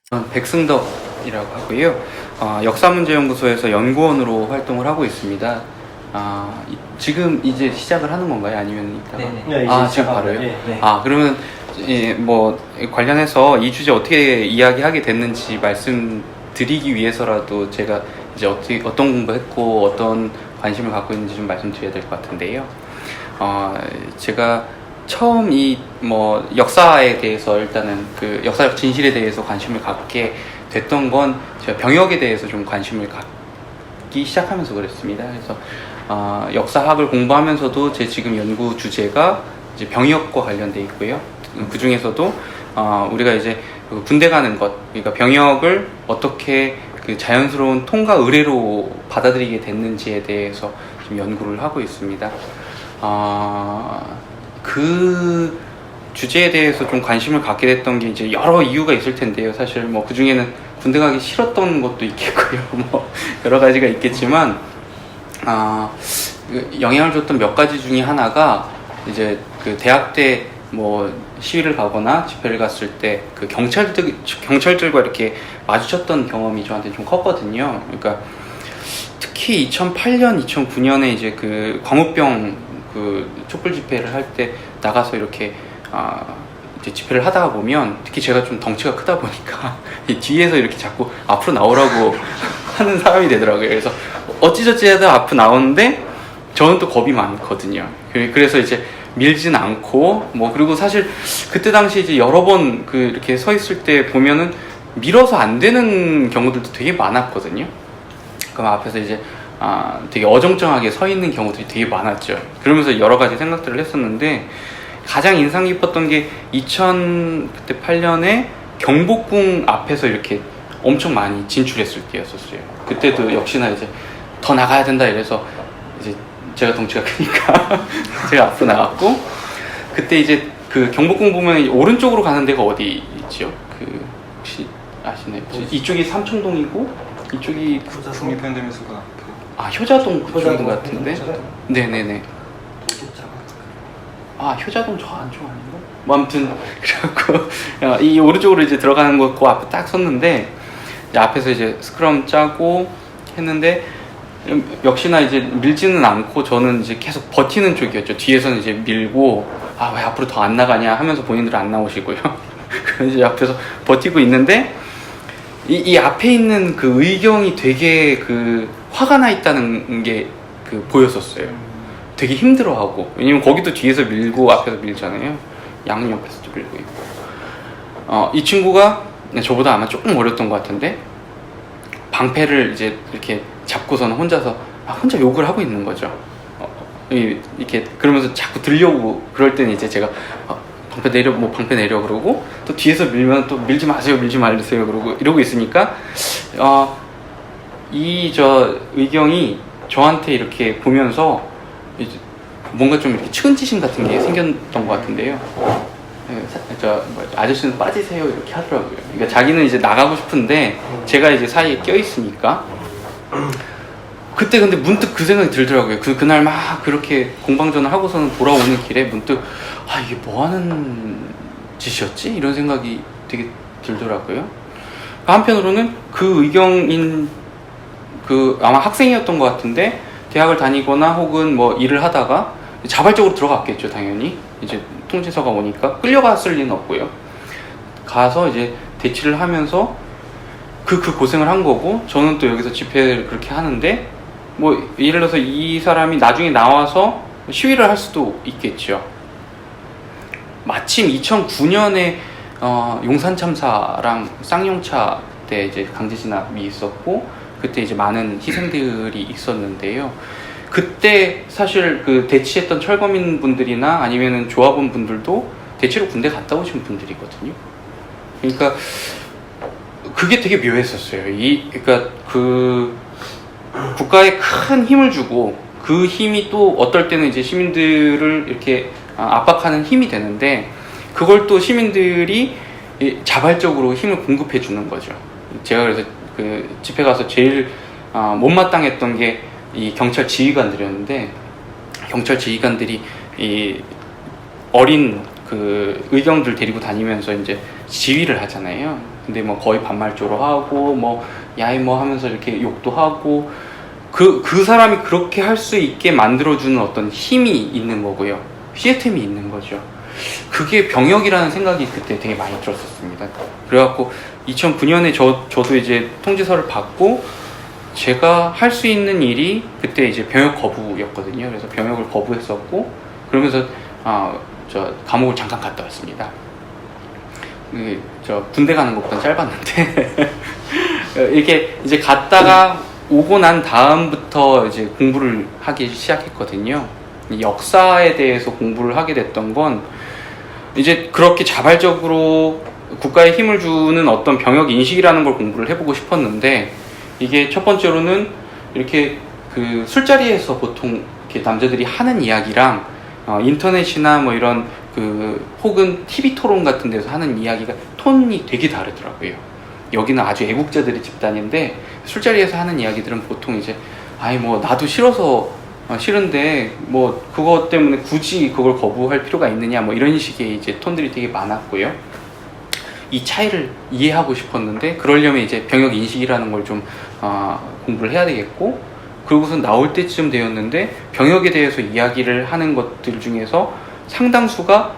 백승덕이라고 하고요. 역사문제연구소에서 연구원으로 활동을 하고 있습니다. 지금 이제 시작을 하는 건가요? 아니면 이따가? 네, 지금 바로요? 네. 그러면 뭐 관련해서 이 주제 어떻게 이야기하게 됐는지 말씀드리기 위해서라도 제가 이제 어떤 공부했고 어떤 관심을 갖고 있는지 좀 말씀드려야 될 것 같은데요. 제가 처음 역사에 대해서 일단은 그 역사적 진실에 대해서 관심을 갖게 됐던 건 제가 병역에 대해서 좀 관심을 갖기 시작하면서 그랬습니다. 그래서 역사학을 공부하면서도 제 지금 연구 주제가 이제 병역과 관련돼 있고요. 그 중에서도 우리가 이제 군대 가는 것, 그러니까 병역을 어떻게 그 자연스러운 통과 의례로 받아들이게 됐는지에 대해서 지금 연구를 하고 있습니다. 그 주제에 대해서 좀 관심을 갖게 됐던 게 이제 여러 이유가 있을 텐데요. 사실 뭐 그 중에는 군대 가기 싫었던 것도 있겠고요. 뭐 여러 가지가 있겠지만, 영향을 줬던 몇 가지 중에 하나가 이제 그 대학 때 뭐 시위를 가거나 집회를 갔을 때 그 경찰들과 이렇게 마주쳤던 경험이 저한테 좀 컸거든요. 그러니까 특히 2008년, 2009년에 이제 그 광우병 그 촛불 집회를 할 때 나가서 이렇게 이제 집회를 하다가 보면, 특히 제가 좀 덩치가 크다 보니까 뒤에서 이렇게 자꾸 앞으로 나오라고 하는 사람이 되더라고요. 그래서 어찌저찌 하다 앞으로 나오는데 저는 또 겁이 많거든요. 그래서 이제 밀진 않고, 그리고 사실 그때 당시 이제 여러 번 이렇게 서 있을 때 보면은 밀어서 안 되는 경우들도 되게 많았거든요. 그럼 앞에서 이제 되게 어정쩡하게 서 있는 경우들이 되게 많았죠. 그러면서 여러 가지 생각들을 했었는데, 가장 인상 깊었던 게 2008년에 경복궁 앞에서 이렇게 엄청 많이 진출했을 때였었어요. 그때도 역시나 이제 더 나가야 된다 이래서 이제 제가 덩치가 크니까 제가 앞으로 나갔고, 그때 이제 그 경복궁 보면 오른쪽으로 가는 데가 어디 있죠? 그 혹시 아시나요? 이쪽이 삼청동이고 이쪽이 국립현대미술관 효자동 그쪽인 것 같은데. 네네네. 효자동 저 안쪽 아닌가? 아무튼 그래갖고 이 오른쪽으로 이제 들어가는 거 그 앞에 딱 섰는데, 이제 앞에서 이제 스크럼 짜고 했는데, 역시나 이제 밀지는 않고 저는 이제 계속 버티는 쪽이었죠. 뒤에서는 이제 밀고 왜 앞으로 더 안 나가냐 하면서 본인들은 안 나오시고요. 그래서 이제 앞에서 버티고 있는데, 이 앞에 있는 그 의경이 되게 화가 나 있다는 게 보였었어요. 되게 힘들어하고, 왜냐면 거기도 뒤에서 밀고 앞에서 밀잖아요. 양옆에서도 밀고 있고. 이 친구가 저보다 아마 조금 어렸던 것 같은데, 방패를 이제 이렇게 잡고서는 혼자서 혼자 욕을 하고 있는 거죠. 이렇게 그러면서 자꾸 들려오고, 그럴 때는 이제 제가 방패 내려 그러고, 또 뒤에서 밀면 또 밀지 마세요 그러고 이러고 있으니까 의경이 저한테 이렇게 보면서 이제 뭔가 좀 이렇게 측은지심 같은 게 생겼던 것 같은데요. 아저씨는 빠지세요 이렇게 하더라고요. 그러니까 자기는 이제 나가고 싶은데 제가 이제 사이에 껴 있으니까. 그때 근데 문득 그 생각이 들더라고요. 그날 막 그렇게 공방전을 하고서는 돌아오는 길에 문득 이게 뭐 하는 짓이었지? 이런 생각이 되게 들더라고요. 한편으로는 그 의경인 아마 학생이었던 것 같은데, 대학을 다니거나 혹은 뭐 일을 하다가 자발적으로 들어갔겠죠, 당연히. 이제 통지서가 오니까 끌려갔을 리는 없고요. 가서 이제 대치를 하면서 그 고생을 한 거고, 저는 또 여기서 집회를 그렇게 하는데, 예를 들어서 이 사람이 나중에 나와서 시위를 할 수도 있겠죠. 마침 2009년에 용산 참사랑 쌍용차 때 이제 강제 진압이 있었고, 그때 이제 많은 희생들이 있었는데요. 그때 사실 대치했던 철거민 분들이나 아니면은 조합원 분들도 대체로 군대 갔다 오신 분들이거든요. 그러니까 그게 되게 묘했었어요. 그러니까 국가에 큰 힘을 주고, 그 힘이 또 어떨 때는 이제 시민들을 이렇게 압박하는 힘이 되는데, 그걸 또 시민들이 자발적으로 힘을 공급해 주는 거죠. 제가 그래서 집회 가서 제일 못마땅했던 게 이 경찰 지휘관들이었는데, 경찰 지휘관들이 이 어린 의경들 데리고 다니면서 이제 지휘를 하잖아요. 근데 뭐 거의 반말조로 하고 뭐 야이 뭐 하면서 이렇게 욕도 하고 그 사람이 그렇게 할 수 있게 만들어주는 어떤 힘이 있는 거고요. 시스템이 있는 거죠. 그게 병역이라는 생각이 그때 되게 많이 들었었습니다. 그래갖고 2009년에 저도 이제 통지서를 받고 제가 할 수 있는 일이 그때 이제 병역 거부였거든요. 그래서 병역을 거부했었고 그러면서 저 감옥을 잠깐 갔다 왔습니다. 저 군대 가는 것보단 짧았는데 이렇게 이제 갔다가 오고 난 다음부터 이제 공부를 하기 시작했거든요. 역사에 대해서 공부를 하게 됐던 건 이제 그렇게 자발적으로 국가에 힘을 주는 어떤 병역 인식이라는 걸 공부를 해보고 싶었는데 이게 첫 번째로는 이렇게 그 술자리에서 보통 이렇게 남자들이 하는 이야기랑 인터넷이나 뭐 이런 그 혹은 TV 토론 같은 데서 하는 이야기가 톤이 되게 다르더라고요. 여기는 아주 애국자들의 집단인데 술자리에서 하는 이야기들은 보통 이제 아이 뭐 나도 싫어서 싫은데 뭐 그것 때문에 굳이 그걸 거부할 필요가 있느냐 뭐 이런 식의 이제 톤들이 되게 많았고요. 이 차이를 이해하고 싶었는데 그러려면 이제 병역 인식이라는 걸 좀 공부를 해야 되겠고 그러고선 나올 때쯤 되었는데 병역에 대해서 이야기를 하는 것들 중에서 상당수가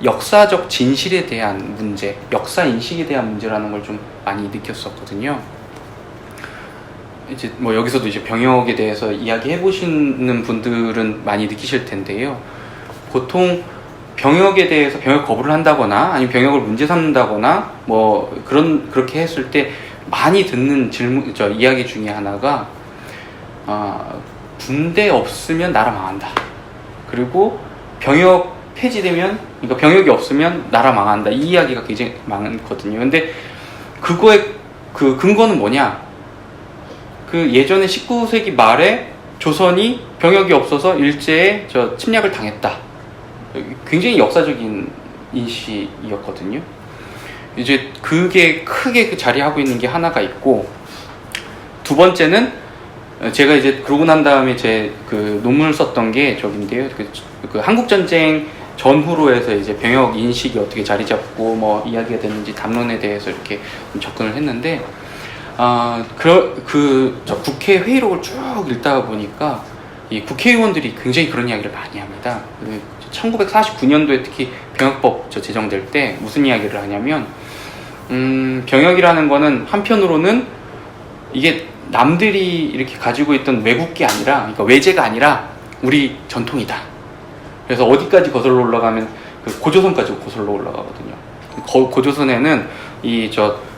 역사적 진실에 대한 문제, 역사 인식에 대한 문제라는 걸 좀 많이 느꼈었거든요. 이제 뭐 여기서도 이제 병역에 대해서 이야기해 보시는 분들은 많이 느끼실 텐데요. 보통 병역에 대해서 병역 거부를 한다거나 아니면 병역을 문제 삼는다거나 뭐 그렇게 했을 때 많이 듣는 이야기 중에 하나가 군대 없으면 나라 망한다. 그리고 병역 폐지되면 그러니까 병역이 없으면 나라 망한다. 이 이야기가 굉장히 많거든요. 근데 그거의 그 근거는 뭐냐? 그 예전에 19세기 말에 조선이 병역이 없어서 일제에 침략을 당했다. 굉장히 역사적인 인식이었거든요. 이제 그게 크게 자리하고 있는 게 하나가 있고 두 번째는 제가 이제 그러고 난 다음에 제 그 논문을 썼던 게 저긴데요. 그 한국전쟁 전후로 해서 이제 병역 인식이 어떻게 자리 잡고 뭐 이야기가 됐는지 담론에 대해서 이렇게 접근을 했는데 국회 회의록을 쭉 읽다 보니까 이 국회의원들이 굉장히 그런 이야기를 많이 합니다. 1949년도에 특히 병역법 제정될 때 무슨 이야기를 하냐면 병역이라는 거는 한편으로는 이게 남들이 이렇게 가지고 있던 외국게 아니라 그러니까 외제가 아니라 우리 전통이다. 그래서 어디까지 거슬러 올라가면 고조선까지 거슬러 올라가거든요. 고조선에는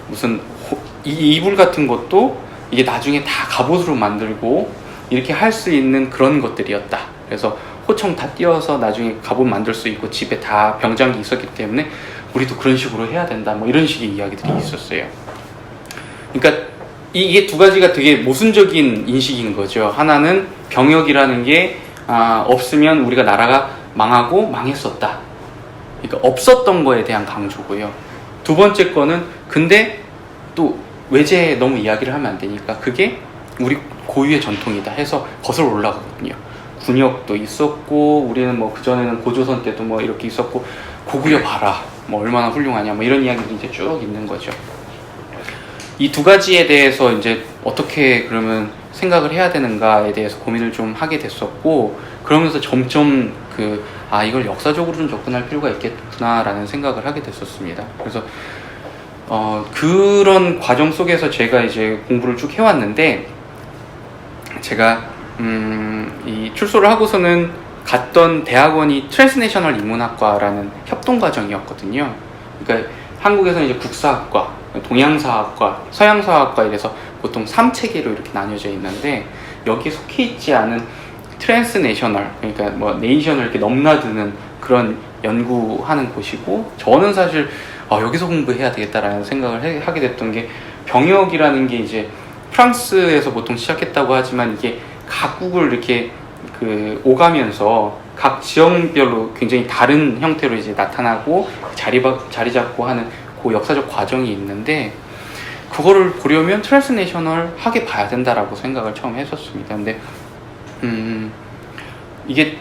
무슨 이불 같은 것도 이게 나중에 다 갑옷으로 만들고 이렇게 할 수 있는 그런 것들이었다. 그래서 호청 다 띄워서 나중에 갑옷 만들 수 있고 집에 다 병장기 있었기 때문에 우리도 그런 식으로 해야 된다. 뭐 이런 식의 이야기들이 있었어요. 그러니까 이게 두 가지가 되게 모순적인 인식인 거죠. 하나는 병역이라는 게 없으면 우리가 나라가 망하고 망했었다. 그러니까 없었던 거에 대한 강조고요. 두 번째 거는 근데 또 외제에 너무 이야기를 하면 안 되니까 그게 우리 고유의 전통이다 해서 거슬러 올라가거든요. 군역도 있었고 우리는 뭐 그전에는 고조선 때도 뭐 이렇게 있었고 고구려 봐라 뭐 얼마나 훌륭하냐 뭐 이런 이야기들이 이제 쭉 있는 거죠. 이 두 가지에 대해서 이제 어떻게 그러면 생각을 해야 되는가에 대해서 고민을 좀 하게 됐었고 그러면서 점점 이걸 역사적으로 좀 접근할 필요가 있겠구나라는 생각을 하게 됐었습니다. 그래서 그런 과정 속에서 제가 이제 공부를 쭉 해왔는데 제가 이 출소를 하고서는 갔던 대학원이 트랜스내셔널 인문학과라는 협동과정이었거든요. 그러니까 한국에서는 이제 국사학과, 동양사학과, 서양사학과 이래서 보통 3체계로 이렇게 나뉘어져 있는데 여기에 속해 있지 않은 트랜스내셔널, 그러니까 뭐 네이션을 이렇게 넘나드는 그런 연구하는 곳이고 저는 사실 여기서 공부해야 되겠다라는 생각을 하게 됐던 게 병역이라는 게 이제 프랑스에서 보통 시작했다고 하지만 이게 각국을 이렇게 오가면서 각 지역별로 굉장히 다른 형태로 이제 나타나고 자리 잡고 하는 그 역사적 과정이 있는데 그거를 보려면 트랜스내셔널 하게 봐야 된다라고 생각을 처음 했었습니다. 근데 이게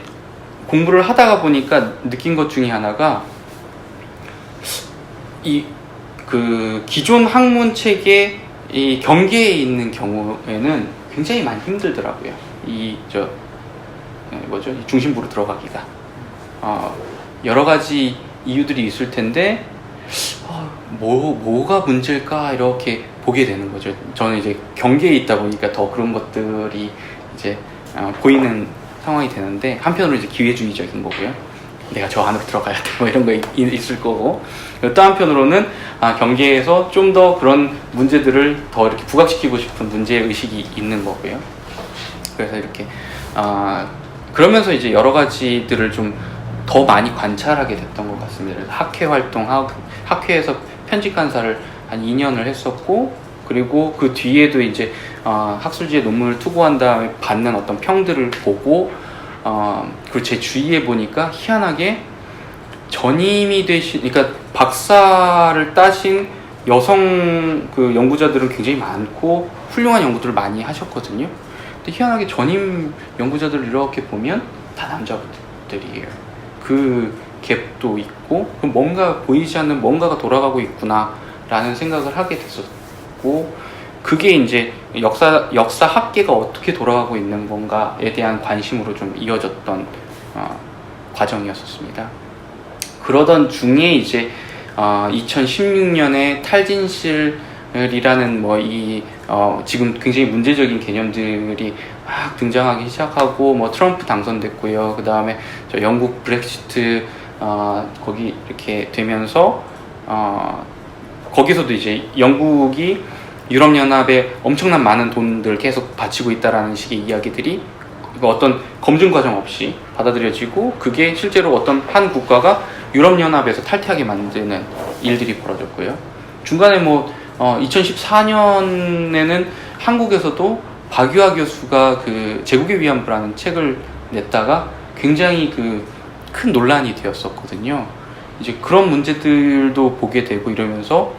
공부를 하다가 보니까 느낀 것 중에 하나가 그 기존 학문책의 이 경계에 있는 경우에는 굉장히 많이 힘들더라고요. 이 중심부로 들어가기가 여러 가지 이유들이 있을 텐데 뭐가 문제일까 이렇게 보게 되는 거죠. 저는 이제 경계에 있다 보니까 더 그런 것들이 이제 보이는 상황이 되는데, 한편으로 이제 기회주의적인 거고요. 내가 저 안으로 들어가야 돼 뭐 이런 거 있을 거고, 또 한편으로는 경계에서 좀 더 그런 문제들을 더 이렇게 부각시키고 싶은 문제의식이 있는 거고요. 그래서 이렇게 그러면서 이제 여러 가지들을 좀 더 많이 관찰하게 됐던 것 같습니다. 그래서 학회 활동하고, 학회에서 편집 간사를 한 2년을 했었고, 그리고 그 뒤에도 이제 학술지에 논문을 투고한 다음에 받는 어떤 평들을 보고, 그리고 제 주위에 보니까 희한하게 전임이 되신, 그러니까 박사를 따신 여성 그 연구자들은 굉장히 많고 훌륭한 연구들을 많이 하셨거든요. 근데 희한하게 전임 연구자들을 이렇게 보면 다 남자들이에요. 그 갭도 있고, 뭔가 보이지 않는 뭔가가 돌아가고 있구나 라는 생각을 하게 됐었고, 그게 이제 역사 학계가 어떻게 돌아가고 있는 건가에 대한 관심으로 좀 이어졌던 과정이었습니다. 그러던 중에 이제 2016년에 탈진실이라는 지금 굉장히 문제적인 개념들이 막 등장하기 시작하고, 트럼프 당선됐고요. 그 다음에 영국 브렉시트 거기 이렇게 되면서 거기서도 이제 영국이 유럽연합에 엄청난 많은 돈들을 계속 바치고 있다라는 식의 이야기들이 어떤 검증 과정 없이 받아들여지고, 그게 실제로 어떤 한 국가가 유럽연합에서 탈퇴하게 만드는 일들이 벌어졌고요. 중간에 2014년에는 한국에서도 박유하 교수가 그 제국의 위안부라는 책을 냈다가 굉장히 큰 논란이 되었었거든요. 이제 그런 문제들도 보게 되고 이러면서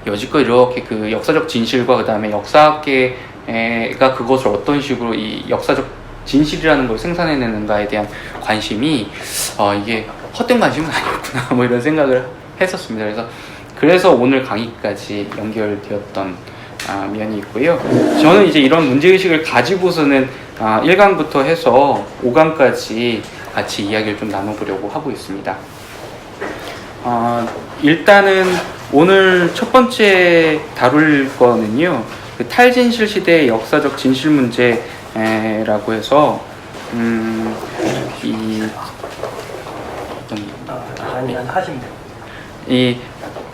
여지껏 이렇게 그 역사적 진실과 그 다음에 역사학계가 그것을 어떤 식으로 이 역사적 진실이라는 걸 생산해내는가에 대한 관심이 이게 헛된 관심은 아니었구나 이런 생각을 했었습니다. 그래서 오늘 강의까지 연결되었던 면이 있고요. 저는 이제 이런 문제의식을 가지고서는 1강부터 해서 5강까지 같이 이야기를 좀 나눠보려고 하고 있습니다. 일단은 오늘 첫 번째 다룰 거는요, 그 탈진실 시대의 역사적 진실 문제라고 해서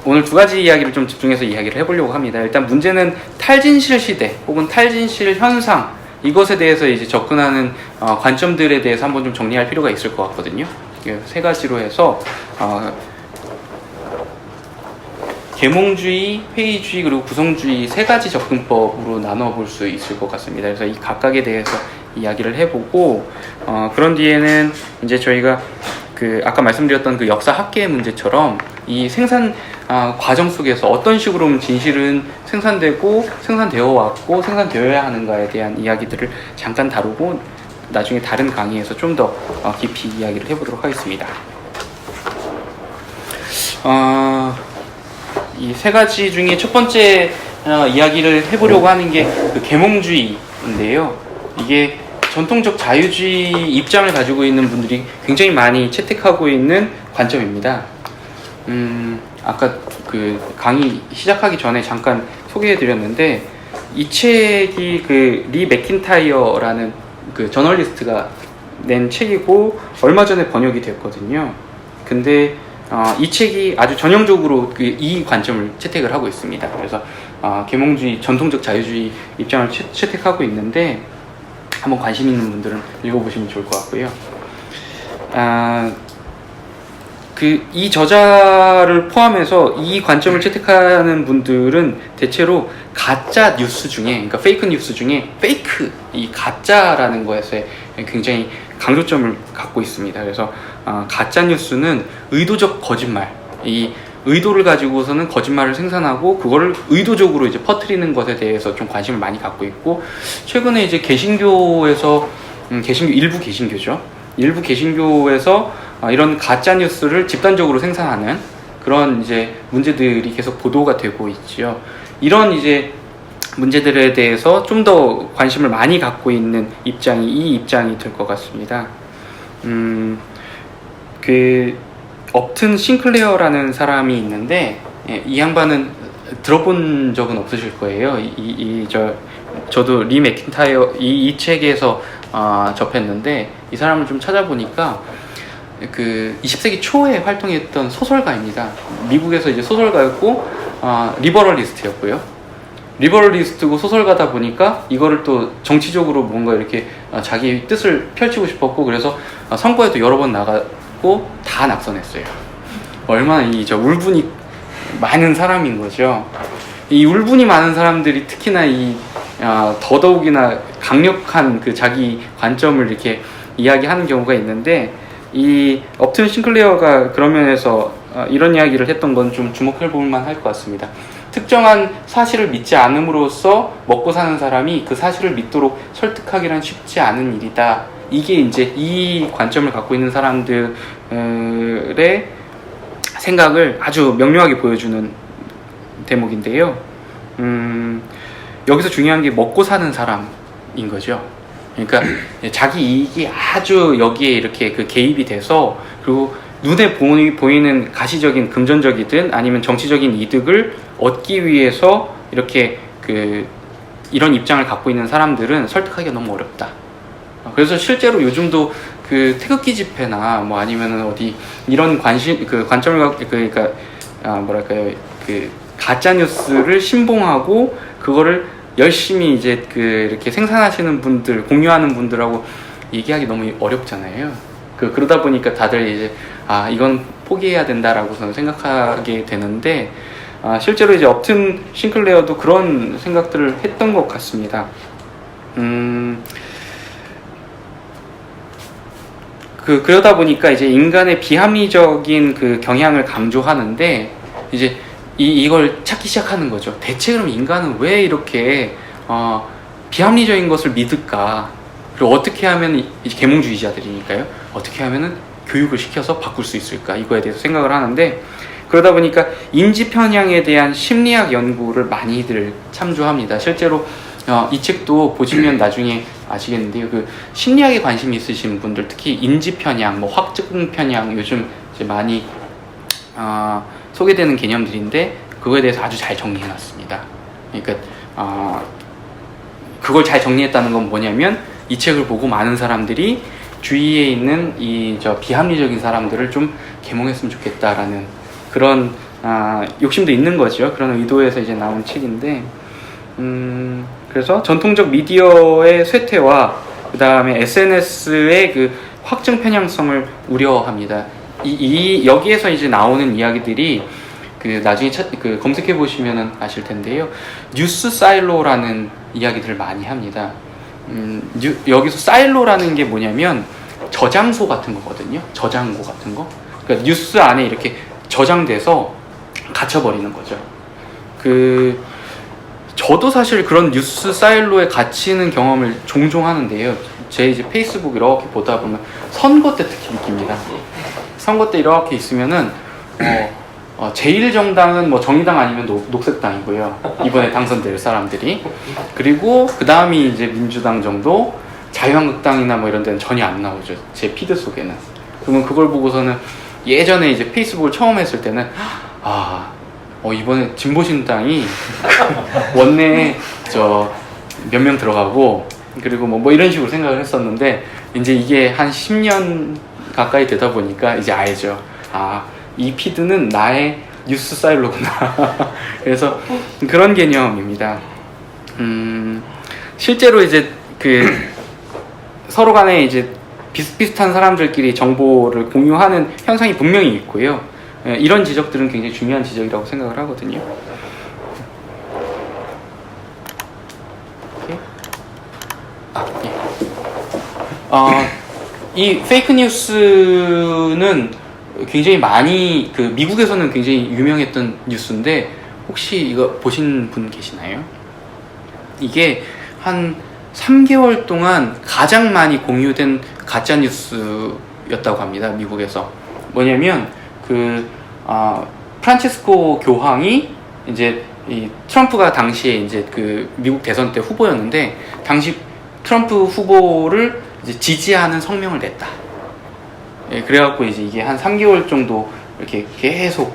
오늘 두 가지 이야기를 좀 집중해서 이야기를 해보려고 합니다. 일단 문제는 탈진실 시대 혹은 탈진실 현상, 이것에 대해서 이제 접근하는 관점들에 대해서 한번 좀 정리할 필요가 있을 것 같거든요. 세 가지로 해서 계몽주의, 회의주의, 그리고 구성주의 세 가지 접근법으로 나눠볼 수 있을 것 같습니다. 그래서 이 각각에 대해서 이야기를 해보고, 그런 뒤에는 이제 저희가 아까 말씀드렸던 그 역사 학계의 문제처럼 이 생산 과정 속에서 어떤 식으로 진실은 생산되고 생산되어 왔고 생산되어야 하는가에 대한 이야기들을 잠깐 다루고, 나중에 다른 강의에서 좀 더 깊이 이야기를 해보도록 하겠습니다. 이 세 가지 중에 첫 번째 이야기를 해보려고 하는 게 그 계몽주의인데요. 이게 전통적 자유주의 입장을 가지고 있는 분들이 굉장히 많이 채택하고 있는 관점입니다. 아까 그 강의 시작하기 전에 잠깐 소개해드렸는데, 이 책이 그 리 맥킨타이어라는 그 저널리스트가 낸 책이고 얼마 전에 번역이 됐거든요. 근데 이 책이 아주 전형적으로 이 관점을 채택을 하고 있습니다. 그래서 계몽주의, 전통적 자유주의 입장을 채택하고 있는데, 한번 관심 있는 분들은 읽어보시면 좋을 것 같고요. 이 저자를 포함해서 이 관점을 채택하는 분들은 대체로 가짜 뉴스 중에, 그러니까 페이크 뉴스 중에 페이크, 이 가짜라는 것에 굉장히 강조점을 갖고 있습니다. 그래서 가짜 뉴스는 의도적 거짓말, 이 의도를 가지고서는 거짓말을 생산하고 그거를 의도적으로 이제 퍼뜨리는 것에 대해서 좀 관심을 많이 갖고 있고, 최근에 이제 개신교에서 일부 개신교죠. 일부 개신교에서 이런 가짜 뉴스를 집단적으로 생산하는 그런 이제 문제들이 계속 보도가 되고 있지요. 이런 이제 문제들에 대해서 좀 더 관심을 많이 갖고 있는 입장이 이 입장이 될 것 같습니다. 그 업튼 싱클레어라는 사람이 있는데 이 양반은 들어본 적은 없으실 거예요. 저도 리 맥킨타이어 이 책에서 접했는데 이 사람을 좀 찾아보니까 그 20세기 초에 활동했던 소설가입니다. 미국에서 이제 소설가였고 리버럴리스트였고요. 리버럴리스트고 소설가다 보니까 이거를 또 정치적으로 뭔가 이렇게 자기 뜻을 펼치고 싶었고 그래서 선거에도 여러 번 나가고 다 낙선했어요. 얼마나 울분이 많은 사람인 거죠. 이 울분이 많은 사람들이 특히나 더더욱이나 강력한 그 자기 관점을 이렇게 이야기하는 경우가 있는데 이 업튼 싱클레어가 그런 면에서 이런 이야기를 했던 건 좀 주목해 볼 만할 것 같습니다. 특정한 사실을 믿지 않음으로써 먹고 사는 사람이 그 사실을 믿도록 설득하기란 쉽지 않은 일이다. 이게 이제 이 관점을 갖고 있는 사람들의 생각을 아주 명료하게 보여주는 대목인데요. 여기서 중요한 게 먹고 사는 사람인 거죠. 그러니까 자기 이익이 아주 여기에 이렇게 그 개입이 돼서 그리고 눈에 보이는 가시적인 금전적이든 아니면 정치적인 이득을 얻기 위해서 이렇게 이런 입장을 갖고 있는 사람들은 설득하기가 너무 어렵다. 그래서 실제로 요즘도 그 태극기 집회나 뭐 아니면은 어디 이런 관점을 그러니까 뭐랄까요 그 가짜 뉴스를 신봉하고 그거를 열심히 이제 이렇게 생산하시는 분들, 공유하는 분들하고 얘기하기 너무 어렵잖아요. 그러다 보니까 다들 이제 이건 포기해야 된다라고 저는 생각하게 되는데 실제로 이제 업튼 싱클레어도 그런 생각들을 했던 것 같습니다. 그러다 보니까 이제 인간의 비합리적인 그 경향을 강조하는데 이제 이걸 찾기 시작하는 거죠. 대체 그럼 인간은 왜 이렇게 비합리적인 것을 믿을까? 그리고 어떻게 하면 이제 계몽주의자들이니까요. 어떻게 하면은 교육을 시켜서 바꿀 수 있을까? 이거에 대해서 생각을 하는데 그러다 보니까 인지 편향에 대한 심리학 연구를 많이들 참조합니다. 실제로 이 책도 보시면 나중에 아시겠는데요. 그 심리학에 관심이 있으신 분들, 특히 인지 편향, 뭐 확증 편향 요즘 이제 많이 소개되는 개념들인데 그거에 대해서 아주 잘 정리해놨습니다. 그러니까 그걸 잘 정리했다는 건 뭐냐면 이 책을 보고 많은 사람들이 주위에 있는 비합리적인 사람들을 좀 계몽했으면 좋겠다라는 그런 욕심도 있는 거죠. 그런 의도에서 이제 나온 책인데 그래서 전통적 미디어의 쇠퇴와 그 다음에 SNS의 그 확증 편향성을 우려합니다. 여기에서 이제 나오는 이야기들이 나중에 검색해 보시면 아실 텐데요. 뉴스 사일로라는 이야기들을 많이 합니다. 여기서 사일로라는 게 뭐냐면 저장소 같은 거거든요. 저장고 같은 거. 그러니까 뉴스 안에 이렇게 저장돼서 갇혀버리는 거죠. 저도 사실 그런 뉴스 사일로에 갇히는 경험을 종종 하는데요. 제 이제 페이스북 이렇게 보다 보면 선거 때 특히 느낍니다. 선거 때 이렇게 있으면은 제1정당은 뭐 정의당 아니면 녹색당이고요. 이번에 당선될 사람들이. 그리고 그 다음이 이제 민주당 정도, 자유한국당이나 뭐 이런 데는 전혀 안 나오죠. 제 피드 속에는. 그러면 그걸 보고서는 예전에 이제 페이스북을 처음 했을 때는 이번에 진보신당이 원내에 몇 명 들어가고 그리고 뭐 이런 식으로 생각을 했었는데 이제 이게 한 10년 가까이 되다 보니까 이제 알죠. 이 피드는 나의 뉴스 사일로구나. 그래서 그런 개념입니다. 실제로 이제 서로 간에 이제 비슷비슷한 사람들끼리 정보를 공유하는 현상이 분명히 있고요. 이런 지적들은 굉장히 중요한 지적이라고 생각을 하거든요. 이 페이크 뉴스는 굉장히 많이 미국에서는 굉장히 유명했던 뉴스인데 혹시 이거 보신 분 계시나요? 이게 한 3개월 동안 가장 많이 공유된 가짜 뉴스였다고 합니다. 미국에서. 뭐냐면 프란치스코 교황이 이제 이 트럼프가 당시에 이제 그 미국 대선 때 후보였는데 당시 트럼프 후보를 이제 지지하는 성명을 냈다. 예, 그래갖고 이제 이게 한 3개월 정도 이렇게 계속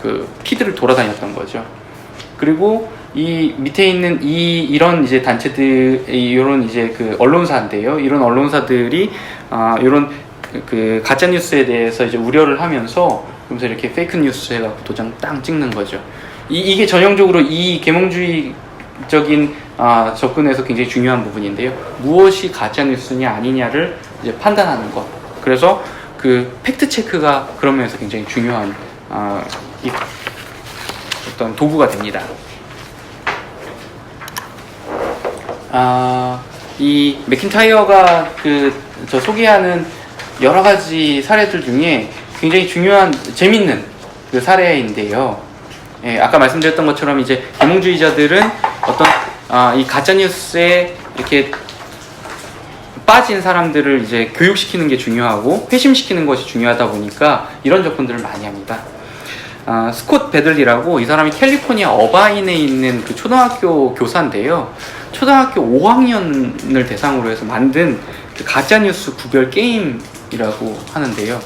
그 피드를 돌아다녔던 거죠. 그리고 이 밑에 있는 이런 이제 단체들, 이런 이제 그 언론사인데요. 이런 언론사들이 이런 그 가짜 뉴스에 대해서 이제 우려를 하면서 그러면서 이렇게 페이크 뉴스 해갖고 도장 땅 찍는 거죠. 이게 전형적으로 이 계몽주의적인 접근에서 굉장히 중요한 부분인데요. 무엇이 가짜 뉴스냐 아니냐를 이제 판단하는 것. 그래서 그 팩트 체크가 그런 면에서 굉장히 중요한 어떤 도구가 됩니다. 이 맥킨타이어가 저 소개하는 여러 가지 사례들 중에 굉장히 중요한 재밌는 그 사례인데요. 예, 아까 말씀드렸던 것처럼 이제 계몽주의자들은 어떤 이 가짜 뉴스에 이렇게 빠진 사람들을 이제 교육시키는 게 중요하고 회심시키는 것이 중요하다 보니까 이런 접근들을 많이 합니다. 스콧 베들리라고 이 사람이 캘리포니아 어바인에 있는 그 초등학교 교사인데요. 초등학교 5학년을 대상으로 해서 만든 그 가짜뉴스 구별 게임이라고 하는데요.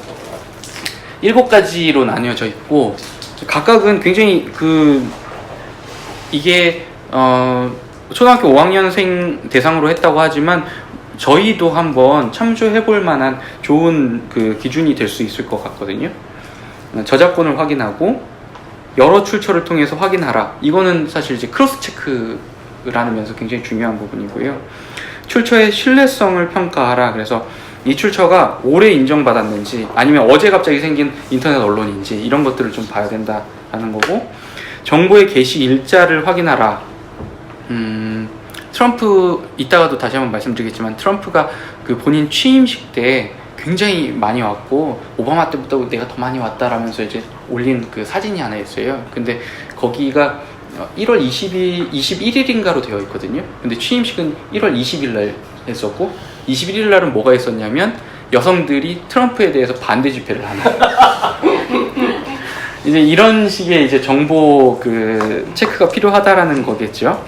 7가지로 나뉘어져 있고 각각은 굉장히 이게 초등학교 5학년생 대상으로 했다고 하지만 저희도 한번 참조해 볼 만한 좋은 그 기준이 될 수 있을 것 같거든요. 저작권을 확인하고 여러 출처를 통해서 확인하라. 이거는 사실 이제 크로스 체크라는 면에서 굉장히 중요한 부분이고요. 출처의 신뢰성을 평가하라. 그래서 이 출처가 오래 인정받았는지 아니면 어제 갑자기 생긴 인터넷 언론인지 이런 것들을 좀 봐야 된다라는 거고, 정보의 게시 일자를 확인하라. 트럼프, 이따가도 다시 한번 말씀드리겠지만 트럼프가 그 본인 취임식 때 굉장히 많이 왔고 오바마 때부터 내가 더 많이 왔다라면서 이제 올린 그 사진이 하나 있어요. 근데 거기가 1월 21일인가로 되어 있거든요. 근데 취임식은 1월 20일 날 했었고 21일 날은 뭐가 있었냐면 여성들이 트럼프에 대해서 반대 집회를 하는 이제 이런 식의 이제 정보 그 체크가 필요하다라는 거겠죠.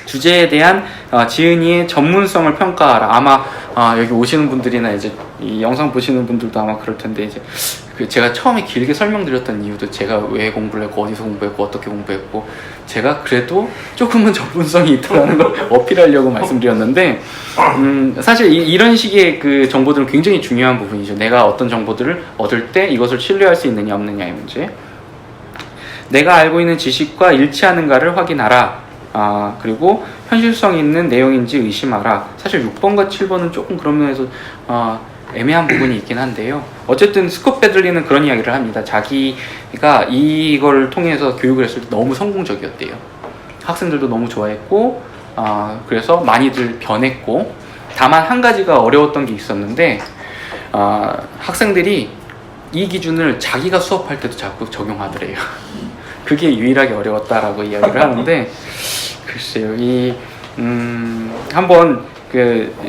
주제에 대한 지은이의 전문성을 평가하라. 아마 여기 오시는 분들이나 이제 이 영상 보시는 분들도 아마 그럴 텐데, 이제 제가 처음에 길게 설명드렸던 이유도 제가 왜 공부를 했고 어디서 공부했고 어떻게 공부했고 제가 그래도 조금은 전문성이 있다는 걸 어필하려고 말씀드렸는데, 사실 이런 식의 그 정보들은 굉장히 중요한 부분이죠. 내가 어떤 정보들을 얻을 때 이것을 신뢰할 수 있느냐 없느냐의 문제. 내가 알고 있는 지식과 일치하는가를 확인하라. 그리고 현실성 있는 내용인지 의심하라. 사실 6번과 7번은 조금 그런 면에서 애매한 부분이 있긴 한데요. 어쨌든 스콧 베들리는 그런 이야기를 합니다. 자기가 이걸 통해서 교육을 했을 때 너무 성공적이었대요. 학생들도 너무 좋아했고 그래서 많이들 변했고, 다만 한 가지가 어려웠던 게 있었는데 학생들이 이 기준을 자기가 수업할 때도 자꾸 적용하더래요. 그게 유일하게 어려웠다라고 이야기를 하는데, 글쎄요, 한번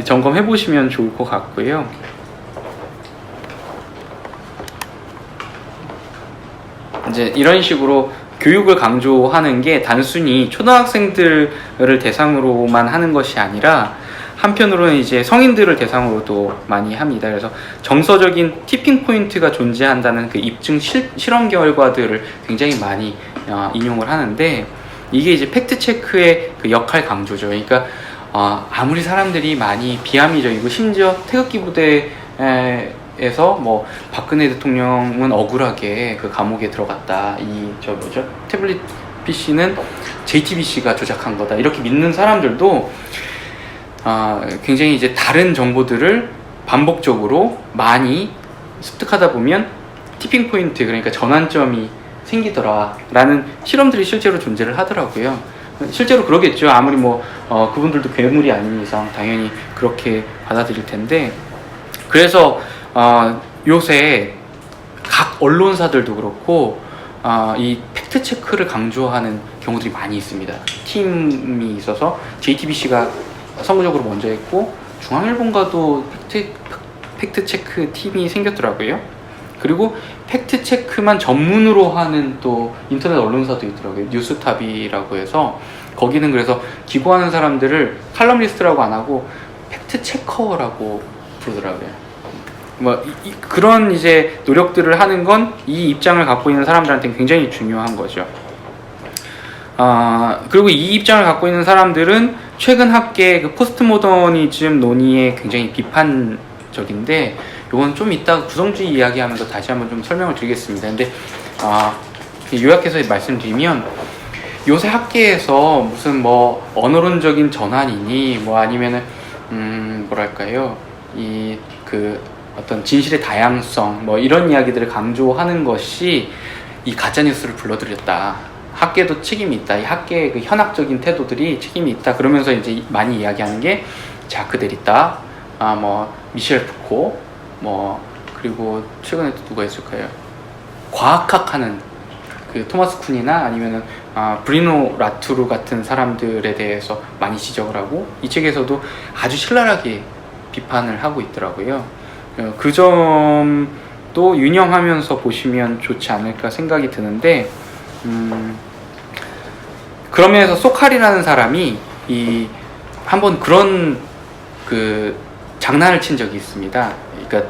점검해 보시면 좋을 것 같고요. 이제 이런 식으로 교육을 강조하는 게 단순히 초등학생들을 대상으로만 하는 것이 아니라 한편으로는 이제 성인들을 대상으로도 많이 합니다. 그래서 정서적인 티핑 포인트가 존재한다는 그 입증 실험 결과들을 굉장히 많이 인용을 하는데, 이게 이제 팩트 체크의 그 역할 강조죠. 그러니까 아무리 사람들이 많이 비합리적이고, 심지어 태극기 부대에서 뭐 박근혜 대통령은 억울하게 그 감옥에 들어갔다, 태블릿 PC는 JTBC가 조작한 거다, 이렇게 믿는 사람들도 굉장히 이제 다른 정보들을 반복적으로 많이 습득하다 보면 티핑 포인트, 그러니까 전환점이 생기더라 라는 실험들이 실제로 존재를 하더라고요. 실제로 그러겠죠. 아무리 그분들도 괴물이 아닌 이상 당연히 그렇게 받아들일 텐데, 그래서 요새 각 언론사들도 그렇고 이 팩트 체크를 강조하는 경우들이 많이 있습니다. 팀이 있어서 JTBC가 선구적으로 먼저 했고, 중앙일보가도 팩트 체크 팀이 생겼더라고요. 그리고 팩트 체크만 전문으로 하는 또 인터넷 언론사도 있더라고요. 뉴스탑이라고 해서 거기는 그래서 기고하는 사람들을 칼럼니스트라고 안 하고 팩트 체커라고 부르더라고요. 뭐 그런 이제 노력들을 하는 건 이 입장을 갖고 있는 사람들한테 굉장히 중요한 거죠. 그리고 이 입장을 갖고 있는 사람들은 최근 학계의 그 포스트 모더니즘 논의에 굉장히 비판적인데, 이건 좀 이따 구성주의 이야기하면서 다시 한번 좀 설명을 드리겠습니다. 근데 요약해서 말씀드리면, 요새 학계에서 무슨 뭐 언어론적인 전환이니 뭐 아니면은 뭐랄까요, 이 그 어떤 진실의 다양성 뭐 이런 이야기들을 강조하는 것이 이 가짜뉴스를 불러들였다, 학계도 책임이 있다, 이 학계의 그 현학적인 태도들이 책임이 있다, 그러면서 이제 많이 이야기하는 게 자크 데리다, 뭐 미셸 푸코, 뭐 그리고 최근에 또 누가 있을까요? 과학학 하는 그 토마스 쿤이나 아니면은 브리노 라투르 같은 사람들에 대해서 많이 지적을 하고, 이 책에서도 아주 신랄하게 비판을 하고 있더라고요. 그 점도 유념하면서 보시면 좋지 않을까 생각이 드는데, 그런 면에서 소칼이라는 사람이 한번 그런 그 장난을 친 적이 있습니다. 그러니까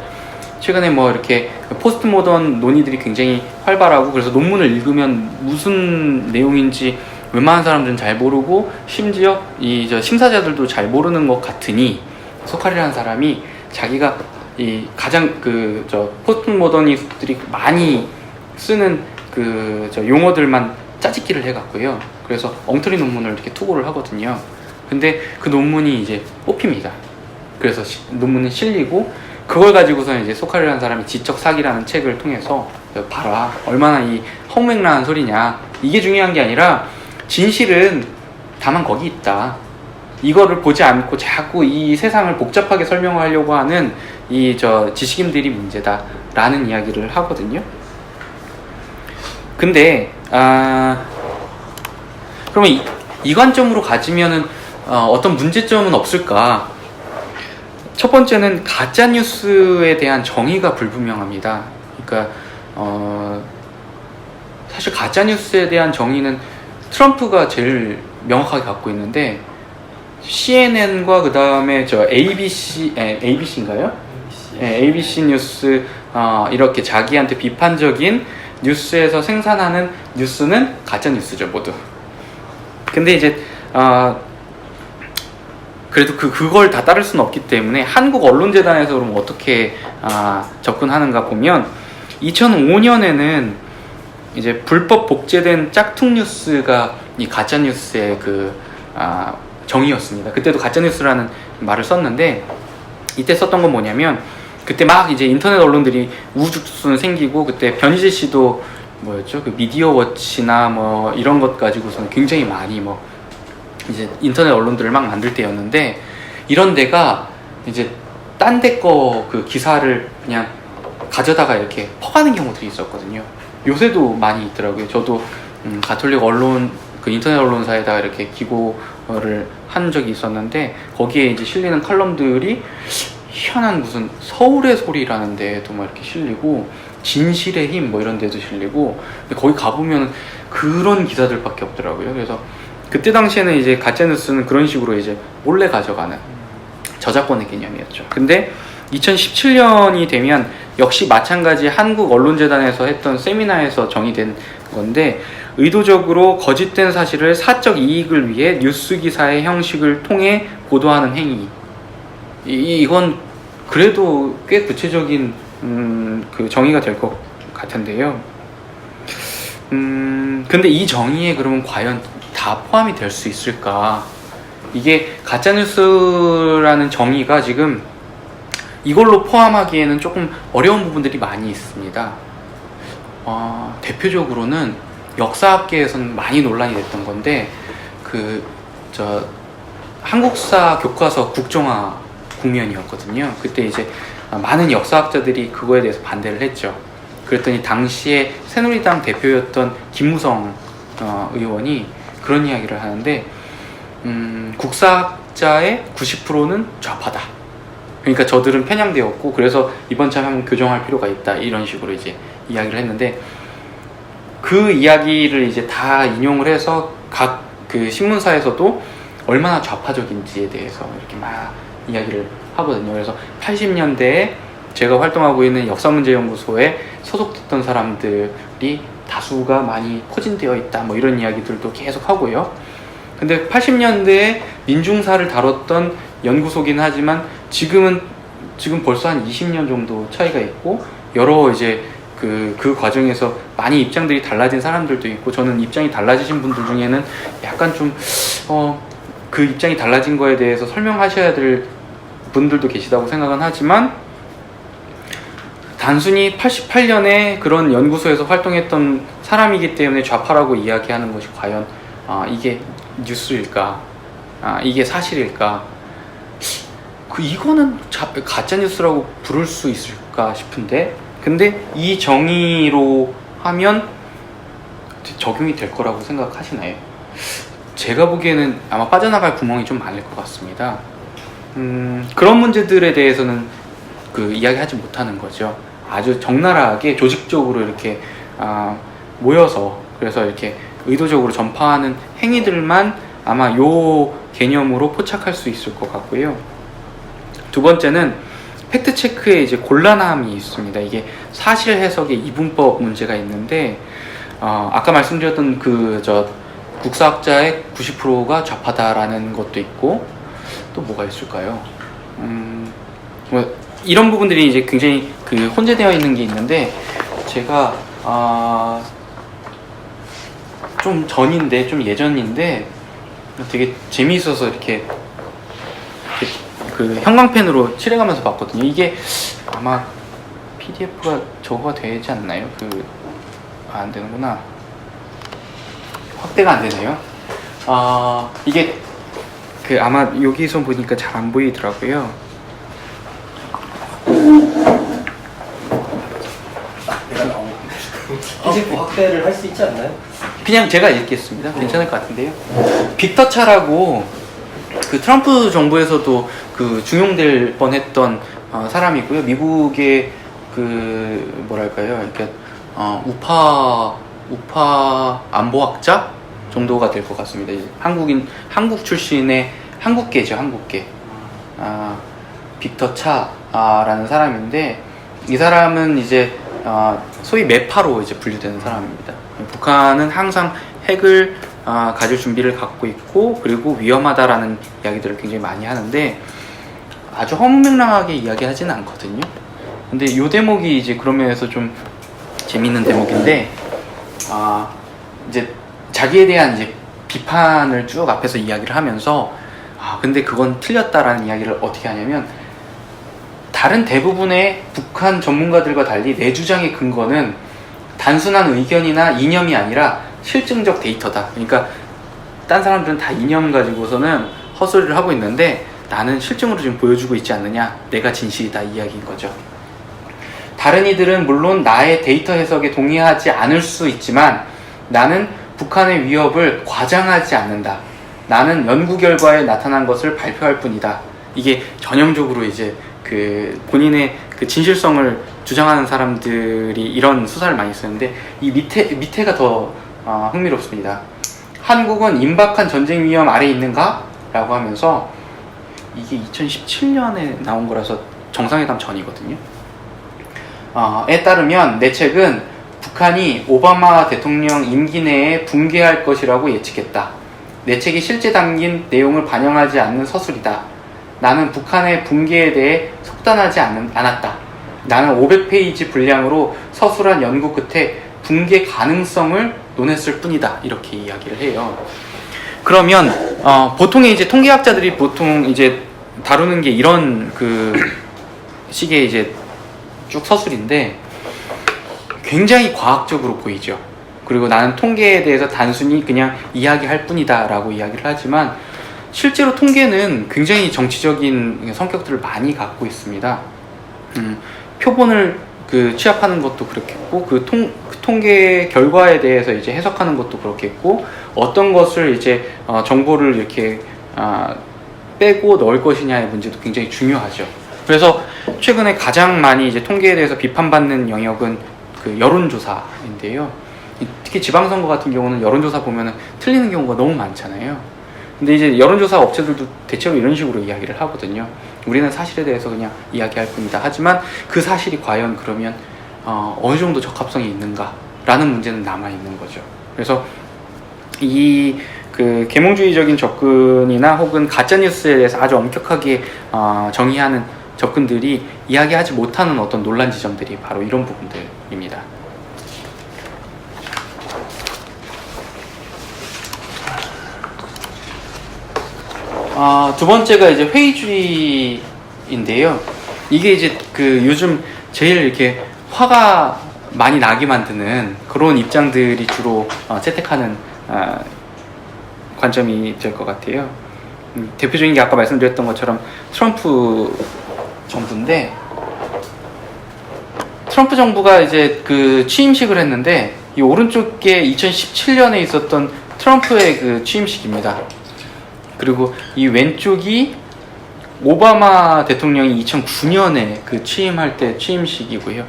최근에 뭐 이렇게 포스트 모던 논의들이 굉장히 활발하고, 그래서 논문을 읽으면 무슨 내용인지 웬만한 사람들은 잘 모르고 심지어 저 심사자들도 잘 모르는 것 같으니, 소칼이라는 사람이 자기가 가장 저 포스트 모더니스트들이 많이 쓰는 저 용어들만 짜집기를 해갖고요. 그래서 엉터리 논문을 이렇게 투고를 하거든요. 근데 그 논문이 이제 뽑힙니다. 그래서 논문은 실리고, 그걸 가지고서는 이제 소칼이라는 사람이 지적 사기라는 책을 통해서 봐라, 얼마나 이 헛맥락한 소리냐, 이게 중요한 게 아니라 진실은 다만 거기 있다, 이거를 보지 않고 자꾸 이 세상을 복잡하게 설명하려고 하는 저 지식인들이 문제다 라는 이야기를 하거든요. 근데 그러면 이 관점으로 가지면은 어떤 문제점은 없을까? 첫 번째는 가짜뉴스에 대한 정의가 불분명합니다. 그러니까 사실 가짜뉴스에 대한 정의는 트럼프가 제일 명확하게 갖고 있는데, CNN과 그 다음에 저 ABC인가요? ABC 뉴스, 이렇게 자기한테 비판적인 뉴스에서 생산하는 뉴스는 가짜 뉴스죠, 모두. 근데 이제 그래도 그걸 다 따를 수는 없기 때문에 한국언론재단에서 그럼 어떻게 접근하는가 보면, 2005년에는 이제 불법 복제된 짝퉁 뉴스가 이 가짜 뉴스의 정의였습니다. 그때도 가짜 뉴스라는 말을 썼는데, 이때 썼던 건 뭐냐면, 그때 막 이제 인터넷 언론들이 우후죽순 생기고, 그때 변희재 씨도 뭐였죠? 그 미디어 워치나 뭐 이런 것 가지고서는 굉장히 많이 뭐 이제 인터넷 언론들을 막 만들 때였는데, 이런 데가 이제 딴 데 거 그 기사를 그냥 가져다가 이렇게 퍼가는 경우들이 있었거든요. 요새도 많이 있더라고요. 저도 가톨릭 언론 그 인터넷 언론사에다가 이렇게 기고를 한 적이 있었는데, 거기에 이제 실리는 칼럼들이 희한한 무슨 서울의 소리라는 데에도 막 이렇게 실리고, 진실의 힘 뭐 이런 데도 실리고, 거기 가보면 그런 기사들밖에 없더라고요. 그래서 그때 당시에는 이제 가짜뉴스는 그런 식으로 이제 몰래 가져가는 저작권의 개념이었죠. 근데 2017년이 되면 역시 마찬가지 한국언론재단에서 했던 세미나에서 정의된 건데, 의도적으로 거짓된 사실을 사적 이익을 위해 뉴스 기사의 형식을 통해 보도하는 행위. 이건 그래도 꽤 구체적인 그 정의가 될 것 같은데요. 근데 이 정의에 그러면 과연 다 포함이 될 수 있을까? 이게 가짜뉴스라는 정의가 지금 이걸로 포함하기에는 조금 어려운 부분들이 많이 있습니다. 대표적으로는 역사학계에서는 많이 논란이 됐던 건데, 한국사 교과서 국정화 국면이었거든요. 그때 이제 많은 역사학자들이 그거에 대해서 반대를 했죠. 그랬더니 당시에 새누리당 대표였던 김무성 의원이 그런 이야기를 하는데, 국사학자의 90%는 좌파다. 그러니까 저들은 편향되었고 그래서 이번 참에 한번 교정할 필요가 있다 이런 식으로 이제 이야기를 했는데 그 이야기를 이제 다 인용을 해서 각 그 신문사에서도 얼마나 좌파적인지에 대해서 이렇게 막 이야기를 하거든요. 그래서 80년대에 제가 활동하고 있는 역사문제연구소에 소속됐던 사람들이 다수가 많이 포진되어 있다 뭐 이런 이야기들도 계속 하고요. 근데 80년대에 민중사를 다뤘던 연구소긴 하지만 지금 벌써 한 20년 정도 차이가 있고 여러 이제 그 과정에서 많이 입장들이 달라진 사람들도 있고 저는 입장이 달라지신 분들 중에는 약간 좀 그 입장이 달라진 거에 대해서 설명하셔야 될 분들도 계시다고 생각은 하지만 단순히 88년에 그런 연구소에서 활동했던 사람이기 때문에 좌파라고 이야기하는 것이 과연 이게 뉴스일까? 이게 사실일까? 이거는 가짜 뉴스라고 부를 수 있을까 싶은데 근데 이 정의로 하면 적용이 될 거라고 생각하시나요? 제가 보기에는 아마 빠져나갈 구멍이 좀 많을 것 같습니다. 그런 문제들에 대해서는 이야기하지 못하는 거죠. 아주 적나라하게 조직적으로 이렇게 모여서 그래서 이렇게 의도적으로 전파하는 행위들만 아마 요 개념으로 포착할 수 있을 것 같고요. 두 번째는 팩트체크에 이제 곤란함이 있습니다. 이게 사실 해석의 이분법 문제가 있는데 아까 말씀드렸던 국사학자의 90%가 좌파다라는 것도 있고 또 뭐가 있을까요? 뭐 이런 부분들이 이제 굉장히 혼재되어 있는 게 있는데 제가 좀 전인데 좀 예전인데 되게 재미있어서 이렇게 형광펜으로 칠해가면서 봤거든요. 이게 아마 PDF가 저거가 되지 않나요? 안 되는구나. 확대가 안 되네요. 이게 아마 여기서 보니까 잘 안 보이더라고요. PDF 확대를 할 수 있지 않나요? 그냥 제가 읽겠습니다. 괜찮을 것 같은데요. 빅터 차라고 트럼프 정부에서도 중용될 뻔했던 사람이고요. 미국의 뭐랄까요, 이렇게 우파 안보학자 정도가 될 것 같습니다. 이제 한국 출신의 한국계죠, 한국계. 빅터 차라는 사람인데 이 사람은 이제 소위 매파로 이제 분류되는 사람입니다. 북한은 항상 핵을 가질 준비를 갖고 있고 그리고 위험하다라는 이야기들을 굉장히 많이 하는데 아주 허무맹랑하게 이야기하지는 않거든요. 근데 이 대목이 이제 그런 면에서 좀 재밌는 대목인데 이제 자기에 대한 이제 비판을 쭉 앞에서 이야기를 하면서 근데 그건 틀렸다라는 이야기를 어떻게 하냐면 다른 대부분의 북한 전문가들과 달리 내 주장의 근거는 단순한 의견이나 이념이 아니라 실증적 데이터다. 그러니까 딴 사람들은 다 이념 가지고서는 헛소리를 하고 있는데 나는 실증으로 지금 보여주고 있지 않느냐. 내가 진실이다 이 이야기인 거죠. 다른 이들은 물론 나의 데이터 해석에 동의하지 않을 수 있지만 나는 북한의 위협을 과장하지 않는다. 나는 연구 결과에 나타난 것을 발표할 뿐이다. 이게 전형적으로 이제 본인의 진실성을 주장하는 사람들이 이런 수사를 많이 쓰는데 이 밑에가 더 흥미롭습니다. 한국은 임박한 전쟁 위험 아래에 있는가? 라고 하면서 이게 2017년에 나온 거라서 정상회담 전이거든요. 에 따르면 내 책은 북한이 오바마 대통령 임기 내에 붕괴할 것이라고 예측했다. 내 책이 실제 담긴 내용을 반영하지 않는 서술이다. 나는 북한의 붕괴에 대해 속단하지 않았다. 나는 500페이지 분량으로 서술한 연구 끝에 붕괴 가능성을 논했을 뿐이다. 이렇게 이야기를 해요. 그러면 보통의 이제 통계학자들이 보통 이제 다루는 게 이런 식의 이제 쭉 서술인데 굉장히 과학적으로 보이죠. 그리고 나는 통계에 대해서 단순히 그냥 이야기할 뿐이다 라고 이야기를 하지만 실제로 통계는 굉장히 정치적인 성격들을 많이 갖고 있습니다. 표본을 취합하는 것도 그렇겠고 통계 결과에 대해서 이제 해석하는 것도 그렇겠고 어떤 것을 이제 정보를 이렇게 빼고 넣을 것이냐의 문제도 굉장히 중요하죠. 그래서 최근에 가장 많이 이제 통계에 대해서 비판받는 영역은 그 여론조사인데요. 특히 지방선거 같은 경우는 여론조사 보면은 틀리는 경우가 너무 많잖아요. 근데 이제 여론조사 업체들도 대체로 이런 식으로 이야기를 하거든요. 우리는 사실에 대해서 그냥 이야기할 뿐이다. 하지만 그 사실이 과연 그러면 어느 정도 적합성이 있는가라는 문제는 남아 있는 거죠. 그래서 이 그 계몽주의적인 접근이나 혹은 가짜 뉴스에 대해서 아주 엄격하게 정의하는 접근들이 이야기하지 못하는 어떤 논란 지점들이 바로 이런 부분들입니다. 두 번째가 이제 회의주의인데요. 이게 이제 그 요즘 제일 이렇게 화가 많이 나게 만드는 그런 입장들이 주로 채택하는 관점이 될 것 같아요. 대표적인 게 아까 말씀드렸던 것처럼 트럼프 정부인데, 트럼프 정부가 이제 그 취임식을 했는데 이 오른쪽에 2017년에 있었던 트럼프의 그 취임식입니다. 그리고 이 왼쪽이 오바마 대통령이 2009년에 그 취임할 때 취임식이고요.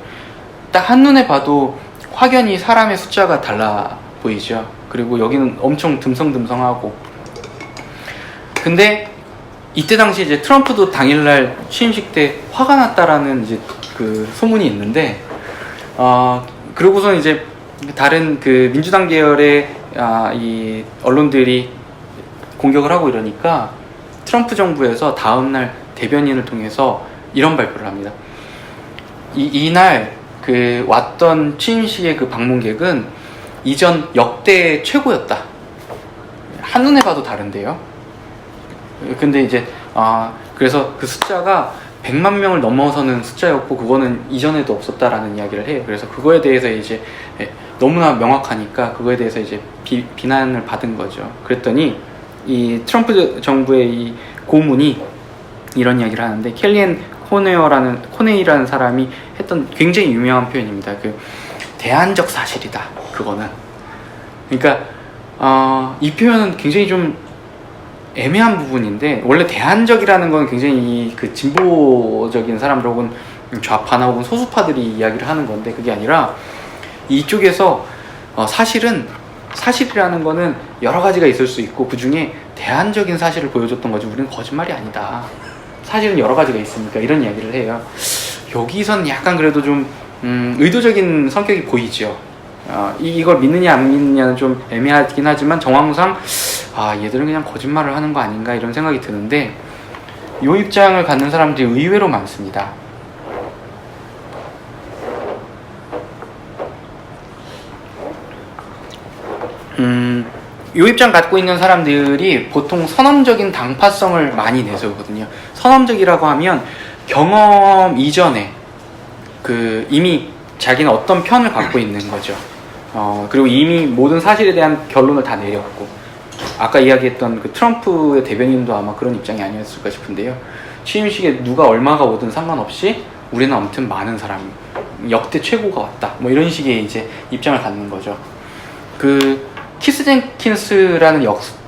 딱 한눈에 봐도 확연히 사람의 숫자가 달라 보이죠. 그리고 여기는 엄청 듬성듬성하고. 근데 이때 당시 이제 트럼프도 당일날 취임식 때 화가 났다라는 이제 그 소문이 있는데, 그러고선 이제 다른 그 민주당 계열의 이 언론들이 공격을 하고 이러니까 트럼프 정부에서 다음날 대변인을 통해서 이런 발표를 합니다. 이날 그 왔던 취임식의 그 방문객은 이전 역대 최고였다. 한눈에 봐도 다른데요. 근데 이제 그래서 그 숫자가 100만 명을 넘어서는 숫자였고 그거는 이전에도 없었다라는 이야기를 해요. 그래서 그거에 대해서 이제 너무나 명확하니까 그거에 대해서 이제 비난을 받은 거죠. 그랬더니 이 트럼프 정부의 이 고문이 이런 이야기를 하는데, 켈리앤 코네이라는 사람이 했던 굉장히 유명한 표현입니다. 그 대안적 사실이다. 그거는. 그러니까 이 표현은 굉장히 좀 애매한 부분인데, 원래 대안적이라는 건 굉장히 그 진보적인 사람들 혹은 좌파나 혹은 소수파들이 이야기를 하는 건데, 그게 아니라 이쪽에서 사실이라는 거는 여러 가지가 있을 수 있고 그 중에 대안적인 사실을 보여줬던 거지 우리는 거짓말이 아니다. 사실은 여러 가지가 있으니까, 이런 이야기를 해요. 여기선 약간 그래도 좀 의도적인 성격이 보이죠. 이걸 믿느냐 안 믿느냐는 좀 애매하긴 하지만 정황상 얘들은 그냥 거짓말을 하는 거 아닌가 이런 생각이 드는데, 이 입장을 갖는 사람들이 의외로 많습니다. 이 입장 갖고 있는 사람들이 보통 선험적인 당파성을 많이 내세우거든요. 선험적이라고 하면 경험 이전에 이미 자기는 어떤 편을 갖고 있는 거죠. 그리고 이미 모든 사실에 대한 결론을 다 내렸고, 아까 이야기했던 그 트럼프의 대변인도 아마 그런 입장이 아니었을까 싶은데요. 취임식에 누가 얼마가 오든 상관없이 우리는 아무튼 많은 사람, 역대 최고가 왔다. 뭐 이런 식의 이제 입장을 갖는 거죠. 키스 젠킨스라는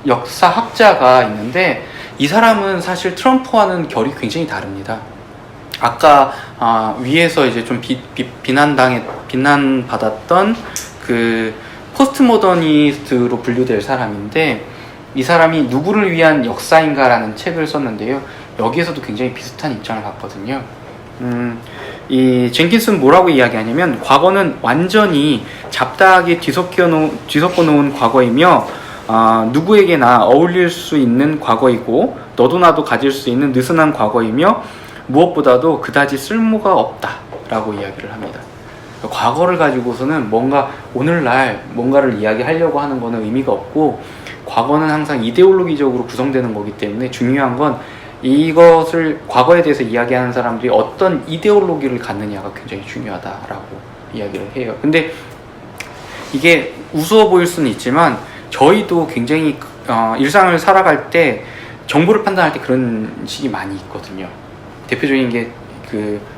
역사학자가 있는데, 이 사람은 사실 트럼프와는 결이 굉장히 다릅니다. 아까 위에서 이제 좀 비난받았던 그 포스트 모더니스트로 분류될 사람인데, 이 사람이 누구를 위한 역사인가라는 책을 썼는데요. 여기에서도 굉장히 비슷한 입장을 갖거든요. 이 젠킨스는 뭐라고 이야기하냐면, 과거는 완전히 잡다하게 뒤섞어 놓은 과거이며 누구에게나 어울릴 수 있는 과거이고 너도 나도 가질 수 있는 느슨한 과거이며 무엇보다도 그다지 쓸모가 없다라고 이야기를 합니다. 과거를 가지고서는 뭔가 오늘날 뭔가를 이야기하려고 하는 거는 의미가 없고, 과거는 항상 이데올로기적으로 구성되는 거기 때문에 중요한 건 이것을 과거에 대해서 이야기하는 사람들이 어떤 이데올로기를 갖느냐가 굉장히 중요하다라고 이야기를 해요. 근데 이게 우스워 보일 수는 있지만 저희도 굉장히 일상을 살아갈 때 정보를 판단할 때 그런 식이 많이 있거든요. 대표적인 게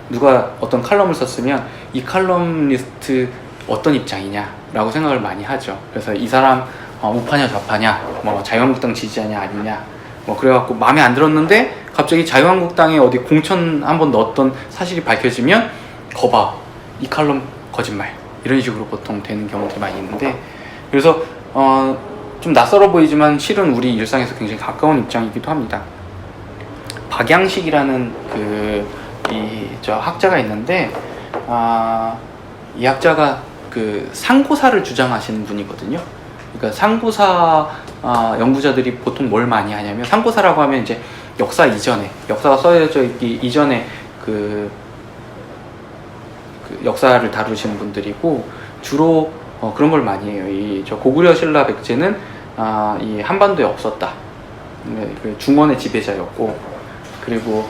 누가 어떤 칼럼을 썼으면 이 칼럼니스트 어떤 입장이냐라고 생각을 많이 하죠. 그래서 이 사람 우파냐 좌파냐, 뭐 자유한국당 지지자냐 아니냐, 뭐 그래갖고 마음에 안 들었는데 갑자기 자유한국당에 어디 공천 한번 넣었던 사실이 밝혀지면 거봐 이 칼럼 거짓말 이런 식으로 보통 되는 경우들이 많이 있는데 그래서 좀 낯설어 보이지만 실은 우리 일상에서 굉장히 가까운 입장이기도 합니다. 박양식이라는 저 학자가 있는데 이 학자가 그 상고사를 주장하시는 분이거든요. 그러니까 상고사 연구자들이 보통 뭘 많이 하냐면 상고사라고 하면 이제 역사 이전에 역사가 써져 있기 이전에 그 역사를 다루시는 분들이고 주로 그런 걸 많이 해요. 저 고구려 신라 백제는 이 한반도에 없었다. 그 중원의 지배자였고 그리고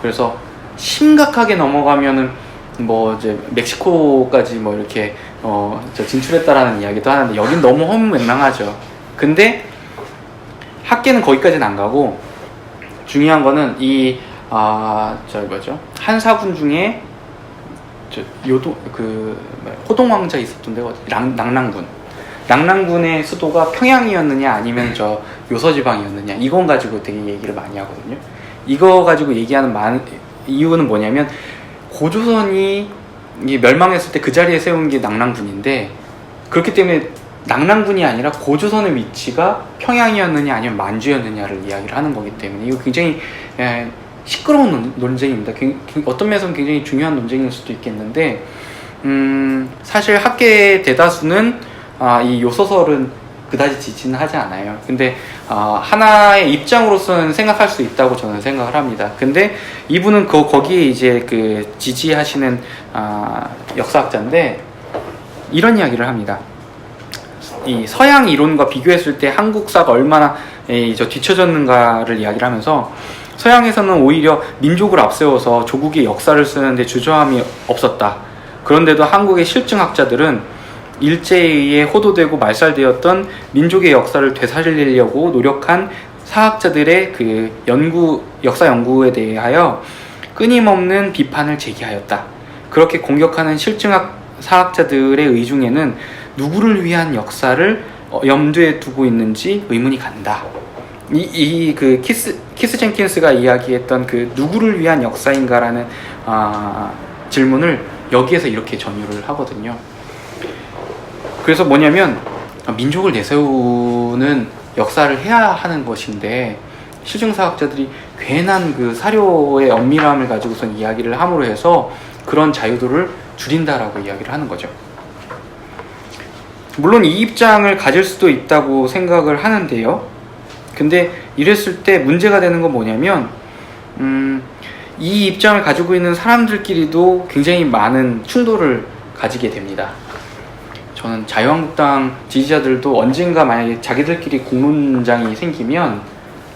그래서 심각하게 넘어가면은 뭐 이제 멕시코까지 뭐 이렇게 저 진출했다라는 이야기도 하는데 여긴 너무 허무맹랑하죠. 근데 학계는 거기까지는 안 가고 중요한 거는 저기 뭐죠 한사군 중에 호동 왕자 있었던 데가 랑랑군의 수도가 평양이었느냐 아니면 저 요서지방이었느냐 이건 가지고 되게 얘기를 많이 하거든요. 이거 가지고 얘기하는 이유는 뭐냐면 고조선이 멸망했을 때 그 자리에 세운 게 랑랑군인데 그렇기 때문에 랑랑군이 아니라 고조선의 위치가 평양이었느냐 아니면 만주였느냐를 이야기를 하는 거기 때문에 이거 굉장히 시끄러운 논쟁입니다. 어떤 면에서는 굉장히 중요한 논쟁일 수도 있겠는데 사실 학계의 대다수는 이 요소설은 그다지 지지는 하지 않아요. 근데 하나의 입장으로서는 생각할 수 있다고 저는 생각을 합니다. 근데 이분은 거기에 이제 그 지지하시는 역사학자인데 이런 이야기를 합니다. 이 서양 이론과 비교했을 때 한국사가 얼마나 뒤처졌는가를 이야기를 하면서 서양에서는 오히려 민족을 앞세워서 조국의 역사를 쓰는데 주저함이 없었다. 그런데도 한국의 실증학자들은 일제에 의해 호도되고 말살되었던 민족의 역사를 되살리려고 노력한 사학자들의 그 역사 연구에 대하여 끊임없는 비판을 제기하였다. 그렇게 공격하는 실증학 사학자들의 의중에는 누구를 위한 역사를 염두에 두고 있는지 의문이 간다. 그 키스 젠킨스가 이야기했던 그 누구를 위한 역사인가라는 질문을 여기에서 이렇게 전유를 하거든요. 그래서 뭐냐면 민족을 내세우는 역사를 해야 하는 것인데 실증사학자들이 괜한 그 사료의 엄밀함을 가지고선 이야기를 함으로 해서 그런 자유도를 줄인다라고 이야기를 하는 거죠. 물론 이 입장을 가질 수도 있다고 생각을 하는데요. 근데 이랬을 때 문제가 되는 건 뭐냐면 이 입장을 가지고 있는 사람들끼리도 굉장히 많은 충돌을 가지게 됩니다. 저는 자유한국당 지지자들도 언젠가 만약에 자기들끼리 공론장이 생기면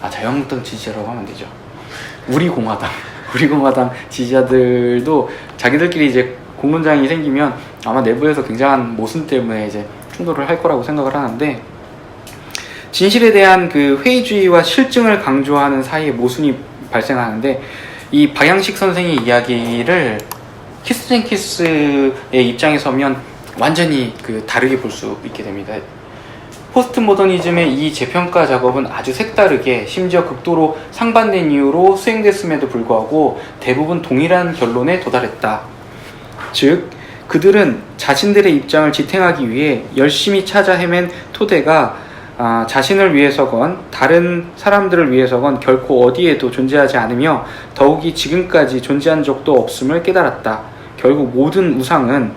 자유한국당 지지자라고 하면 되죠. 우리 공화당 지지자들도 자기들끼리 이제 공론장이 생기면 아마 내부에서 굉장한 모순 때문에 이제 충돌을 할 거라고 생각을 하는데 진실에 대한 그 회의주의와 실증을 강조하는 사이에 모순이 발생하는데 이 박양식 선생의 이야기를 키스 젠킨스의 입장에 서면 완전히 다르게 볼 수 있게 됩니다. 포스트 모더니즘의 이 재평가 작업은 아주 색다르게 심지어 극도로 상반된 이유로 수행됐음에도 불구하고 대부분 동일한 결론에 도달했다. 즉 그들은 자신들의 입장을 지탱하기 위해 열심히 찾아 헤맨 토대가 자신을 위해서건 다른 사람들을 위해서건 결코 어디에도 존재하지 않으며 더욱이 지금까지 존재한 적도 없음을 깨달았다. 결국 모든 우상은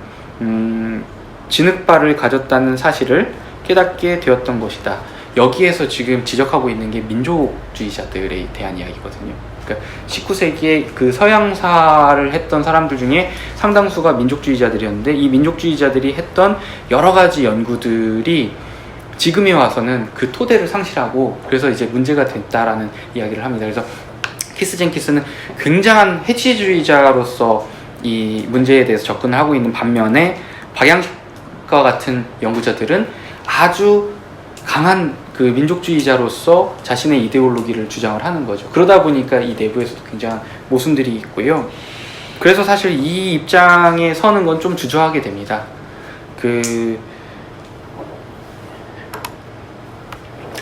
진흙발을 가졌다는 사실을 깨닫게 되었던 것이다. 여기에서 지금 지적하고 있는 게 민족주의자들에 대한 이야기거든요. 그러니까 19세기에 그 서양사를 했던 사람들 중에 상당수가 민족주의자들이었는데 이 민족주의자들이 했던 여러 가지 연구들이 지금에 와서는 그 토대를 상실하고 그래서 이제 문제가 됐다라는 이야기를 합니다. 그래서 키스 젠킨스는 굉장한 해치주의자로서 이 문제에 대해서 접근을 하고 있는 반면에 박양식과 같은 연구자들은 아주 강한 그 민족주의자로서 자신의 이데올로기를 주장을 하는 거죠. 그러다 보니까 이 내부에서도 굉장한 모순들이 있고요. 그래서 사실 이 입장에 서는 건 좀 주저하게 됩니다.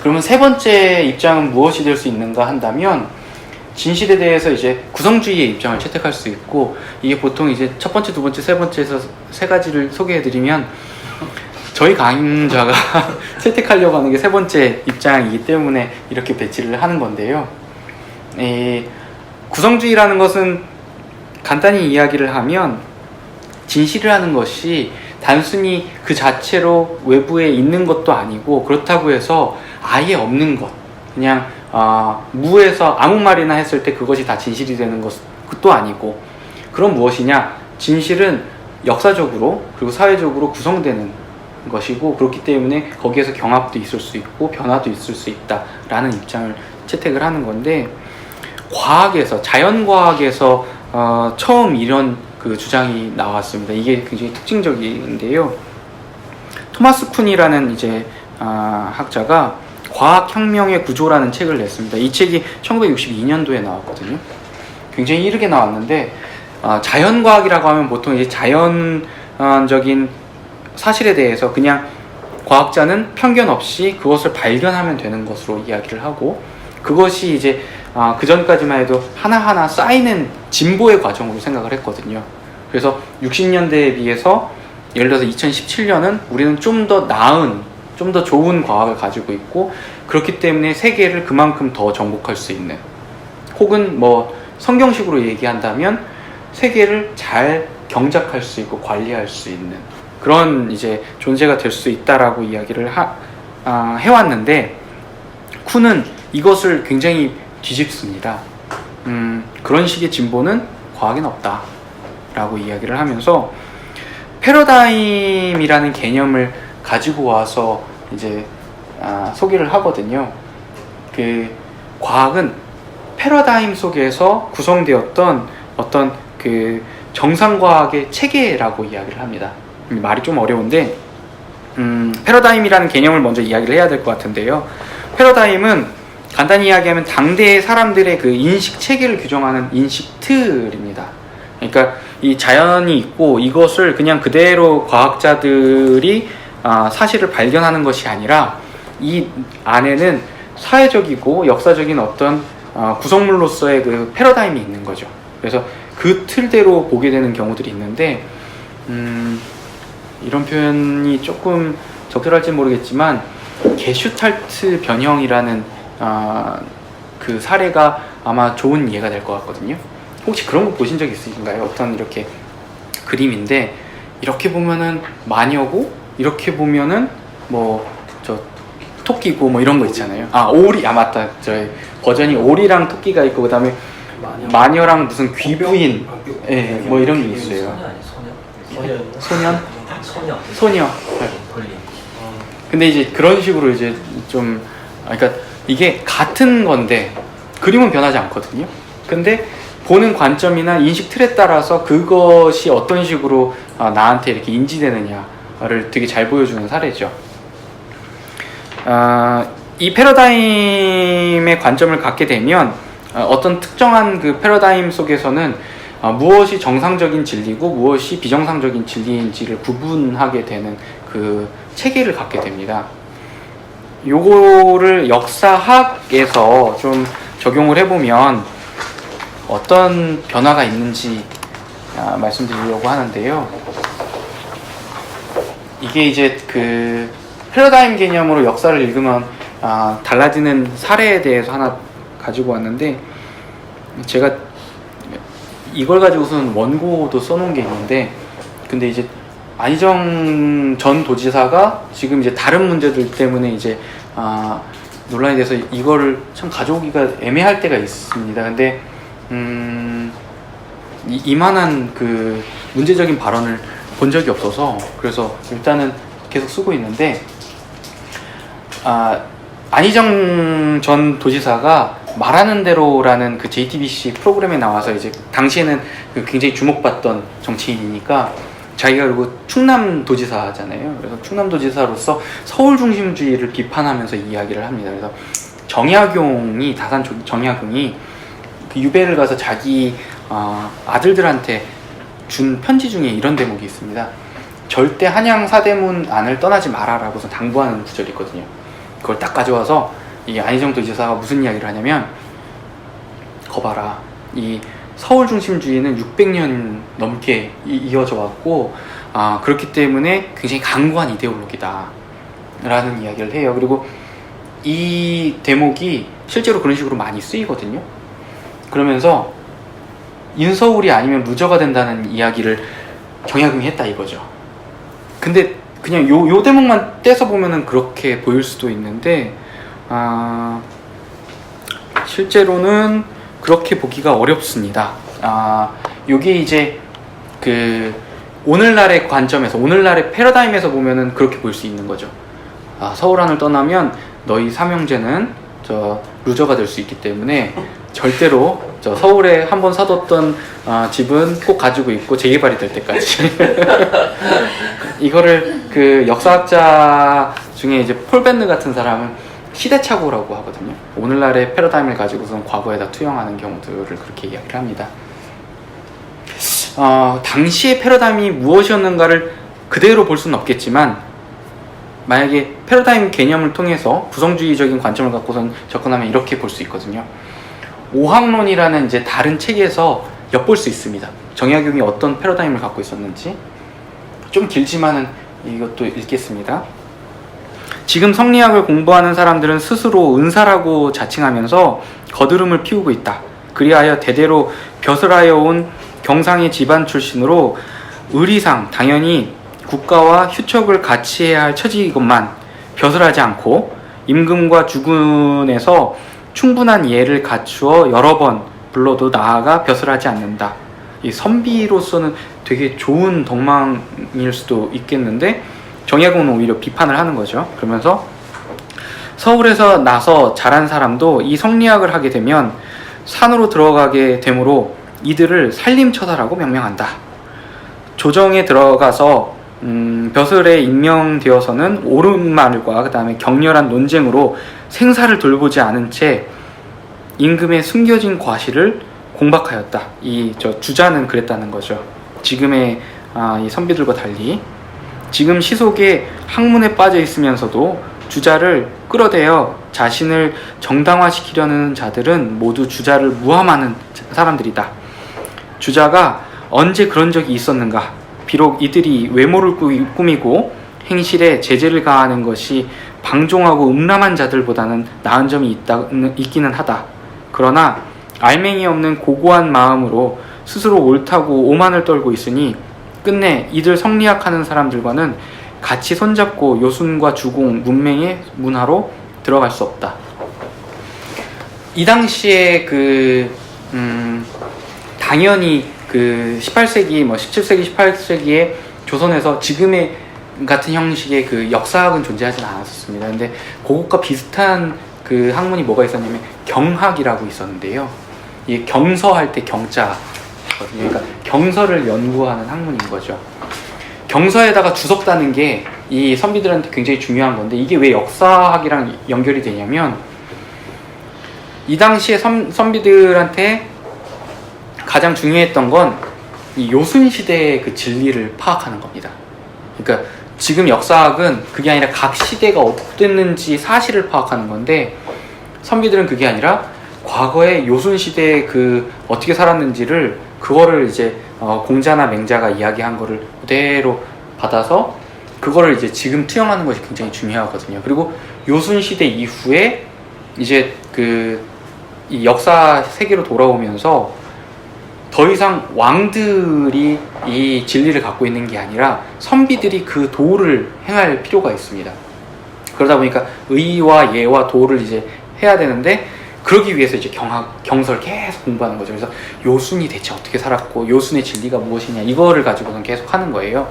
그러면 세 번째 입장은 무엇이 될 수 있는가 한다면 진실에 대해서 이제 구성주의의 입장을 채택할 수 있고, 이게 보통 이제 첫 번째, 두 번째, 세 번째에서 세 가지를 소개해드리면 저희 강좌가 채택하려고 하는 게 세 번째 입장이기 때문에 이렇게 배치를 하는 건데요. 구성주의라는 것은 간단히 이야기를 하면 진실이라는 것이 단순히 그 자체로 외부에 있는 것도 아니고, 그렇다고 해서 아예 없는 것, 그냥 무에서 아무 말이나 했을 때 그것이 다 진실이 되는 것도 아니고, 그럼 무엇이냐? 진실은 역사적으로 그리고 사회적으로 구성되는 것이고, 그렇기 때문에 거기에서 경합도 있을 수 있고 변화도 있을 수 있다라는 입장을 채택을 하는 건데, 과학에서, 자연과학에서 처음 이런 그 주장이 나왔습니다. 이게 굉장히 특징적인데요. 토마스 쿤이라는 이제 학자가 과학혁명의 구조라는 책을 냈습니다. 이 책이 1962년도에 나왔거든요. 굉장히 이르게 나왔는데, 자연과학이라고 하면 보통 이제 자연적인 사실에 대해서 그냥 과학자는 편견 없이 그것을 발견하면 되는 것으로 이야기를 하고, 그것이 이제 그 전까지만 해도 하나하나 쌓이는 진보의 과정으로 생각을 했거든요. 그래서 60년대에 비해서 예를 들어서 2017년은 우리는 좀 더 나은, 좀 더 좋은 과학을 가지고 있고, 그렇기 때문에 세계를 그만큼 더 정복할 수 있는, 혹은 뭐 성경식으로 얘기한다면 세계를 잘 경작할 수 있고 관리할 수 있는 그런 이제 존재가 될 수 있다라고 이야기를 해왔는데, 쿤은 이것을 굉장히 뒤집습니다. 그런 식의 진보는 과학엔 없다 라고 이야기를 하면서 패러다임이라는 개념을 가지고 와서 이제 소개를 하거든요. 그 과학은 패러다임 속에서 구성되었던 어떤 그 정상과학의 체계라고 이야기를 합니다. 말이 좀 어려운데 패러다임이라는 개념을 먼저 이야기를 해야 될 것 같은데요. 패러다임은 간단히 이야기하면 당대의 사람들의 그 인식 체계를 규정하는 인식 틀입니다. 그러니까 이 자연이 있고 이것을 그냥 그대로 과학자들이 사실을 발견하는 것이 아니라 이 안에는 사회적이고 역사적인 어떤 구성물로서의 그 패러다임이 있는 거죠. 그래서 그 틀대로 보게 되는 경우들이 있는데, 이런 표현이 조금 적절할지 모르겠지만 게슈탈트 변형이라는 그 사례가 아마 좋은 예가 될 것 같거든요. 혹시 그런 거 보신 적 있으신가요? 어떤 이렇게 그림인데, 이렇게 보면은 마녀고 이렇게 보면은 뭐 저 토끼고 뭐 이런 거 있잖아요. 오리, 맞다, 저희 버전이 오리랑 토끼가 있고, 그 다음에 마녀랑 무슨 귀부인, 뭐 이런 게 있어요. 소녀. 근데 이제 그런 식으로 이제 좀, 그러니까 이게 같은 건데 그림은 변하지 않거든요. 근데 보는 관점이나 인식 틀에 따라서 그것이 어떤 식으로 나한테 이렇게 인지되느냐를 되게 잘 보여주는 사례죠. 이 패러다임의 관점을 갖게 되면 어떤 특정한 그 패러다임 속에서는 무엇이 정상적인 진리고 무엇이 비정상적인 진리인지를 구분하게 되는 그 체계를 갖게 됩니다. 요거를 역사학에서 좀 적용을 해보면 어떤 변화가 있는지 말씀드리려고 하는데요. 이게 이제 그 패러다임 개념으로 역사를 읽으면 달라지는 사례에 대해서 하나 가지고 왔는데, 제가 이걸 가지고서는 원고도 써놓은 게 있는데, 근데 이제 안희정 전 도지사가 지금 이제 다른 문제들 때문에 이제 논란이 돼서 이거를 참 가져오기가 애매할 때가 있습니다. 근데 이만한 그 문제적인 발언을 본 적이 없어서 그래서 일단은 계속 쓰고 있는데, 안희정 전 도지사가 말하는 대로라는 그 JTBC 프로그램에 나와서 이제 당시에는 그 굉장히 주목받던 정치인이니까, 자기가 그리고 충남도지사잖아요. 그래서 충남도지사로서 서울 중심주의를 비판하면서 이야기를 합니다. 그래서 정약용이, 다산 정약용이 그 유배를 가서 자기 아들들한테 준 편지 중에 이런 대목이 있습니다. 절대 한양 사대문 안을 떠나지 마라라고서 당부하는 구절이 있거든요. 그걸 딱 가져와서 이 안희정 도지사가 무슨 이야기를 하냐면, 거봐라, 이 서울 중심주의는 600년 넘게 이어져 왔고, 그렇기 때문에 굉장히 강고한 이데올로기다 라는 이야기를 해요. 그리고 이 대목이 실제로 그런 식으로 많이 쓰이거든요. 그러면서 인서울이 아니면 루저가 된다는 이야기를 정약용이 했다 이거죠. 근데 그냥 요 대목만 떼서 보면은 그렇게 보일 수도 있는데, 실제로는 그렇게 보기가 어렵습니다. 요게 이제 그 오늘날의 관점에서, 오늘날의 패러다임에서 보면은 그렇게 볼 수 있는 거죠. 서울안을 떠나면 너희 삼형제는 저 루저가 될 수 있기 때문에 절대로 저 서울에 한번 사뒀던 집은 꼭 가지고 있고 재개발이 될 때까지. 이거를 그 역사학자 중에 이제 폴 벤느 같은 사람은 시대착오라고 하거든요. 오늘날의 패러다임을 가지고선 과거에다 투영하는 경우들을 그렇게 이야기를 합니다. 당시의 패러다임이 무엇이었는가를 그대로 볼 수는 없겠지만, 만약에 패러다임 개념을 통해서 부정주의적인 관점을 갖고선 접근하면 이렇게 볼 수 있거든요. 오학론이라는 이제 다른 책에서 엿볼 수 있습니다. 정약용이 어떤 패러다임을 갖고 있었는지. 좀 길지만은 이것도 읽겠습니다. 지금 성리학을 공부하는 사람들은 스스로 은사라고 자칭하면서 거드름을 피우고 있다. 그리하여 대대로 벼슬하여 온 경상의 집안 출신으로 의리상 당연히 국가와 휴척을 같이 해야 할 처지이것만 벼슬하지 않고 임금과 주군에서 충분한 예를 갖추어 여러 번 불러도 나아가 벼슬하지 않는다. 이 선비로서는 되게 좋은 덕망일 수도 있겠는데, 정약용은 오히려 비판을 하는 거죠. 그러면서 서울에서 나서 자란 사람도 이 성리학을 하게 되면 산으로 들어가게 되므로 이들을 살림처사라고 명명한다. 조정에 들어가서 벼슬에 임명되어서는 옳은 말과 그 다음에 격렬한 논쟁으로 생사를 돌보지 않은 채 임금의 숨겨진 과실을 공박하였다. 저 주자는 그랬다는 거죠. 지금의 이 선비들과 달리 지금 시속에 학문에 빠져 있으면서도 주자를 끌어대어 자신을 정당화시키려는 자들은 모두 주자를 무함하는 사람들이다. 주자가 언제 그런 적이 있었는가? 비록 이들이 외모를 꾸미고 행실에 제재를 가하는 것이 방종하고 음란한 자들보다는 나은 점이 있기는 하다. 그러나 알맹이 없는 고고한 마음으로 스스로 옳다고 오만을 떨고 있으니 끝내 이들 성리학하는 사람들과는 같이 손잡고 요순과 주공, 문맹의 문화로 들어갈 수 없다. 이 당시에 당연히 18세기, 17세기, 18세기에 조선에서 지금의 같은 형식의 그 역사학은 존재하지는 않았었습니다. 근데 그것과 비슷한 그 학문이 뭐가 있었냐면 경학이라고 있었는데요. 이 경서할 때 경자, 그러니까 경서를 연구하는 학문인 거죠. 경서에다가 주석 다는 게 이 선비들한테 굉장히 중요한 건데, 이게 왜 역사학이랑 연결이 되냐면, 이 당시에 선비들한테 가장 중요했던 건 이 요순시대의 그 진리를 파악하는 겁니다. 그러니까 지금 역사학은 그게 아니라 각 시대가 어땠는지 사실을 파악하는 건데, 선비들은 그게 아니라 과거에 요순시대에 어떻게 살았는지를, 그거를 이제 공자나 맹자가 이야기한 거를 그대로 받아서 그거를 이제 지금 투영하는 것이 굉장히 중요하거든요. 그리고 요순시대 이후에 이제 이 역사 세계로 돌아오면서 더 이상 왕들이 이 진리를 갖고 있는 게 아니라 선비들이 그 도를 행할 필요가 있습니다. 그러다 보니까 의와 예와 도를 이제 해야 되는데, 그러기 위해서 이제 경서를 계속 공부하는 거죠. 그래서 요순이 대체 어떻게 살았고 요순의 진리가 무엇이냐, 이거를 가지고는 계속 하는 거예요.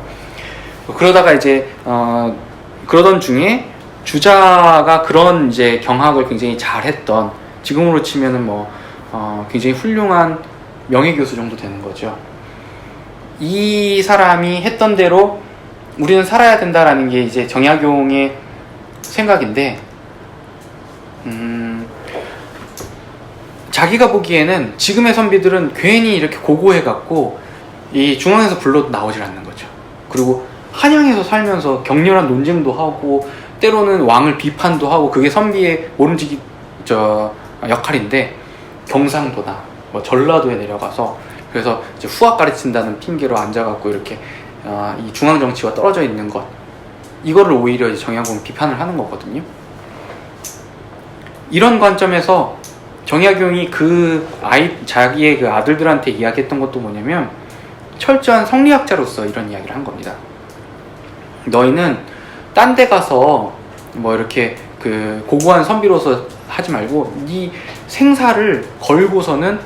그러다가 이제 그러던 중에 주자가 그런 이제 경학을 굉장히 잘했던, 지금으로 치면은 굉장히 훌륭한 명예교수 정도 되는 거죠. 이 사람이 했던 대로 우리는 살아야 된다라는 게 이제 정약용의 생각인데, 자기가 보기에는 지금의 선비들은 괜히 이렇게 고고해갖고 이 중앙에서 불러도 나오질 않는 거죠. 그리고 한양에서 살면서 격렬한 논쟁도 하고 때로는 왕을 비판도 하고 그게 선비의 모름지기 역할인데 경상도나 뭐 전라도에 내려가서 그래서 이제 후학 가르친다는 핑계로 앉아갖고 이렇게 이 중앙 정치와 떨어져 있는 것 이거를 오히려 이제 정약용은 비판을 하는 거거든요. 이런 관점에서 정약용이 자기의 그 아들들한테 이야기했던 것도 뭐냐면 철저한 성리학자로서 이런 이야기를 한 겁니다. 너희는 딴 데 가서 뭐 이렇게 그 고고한 선비로서 하지 말고 네 생사를 걸고서는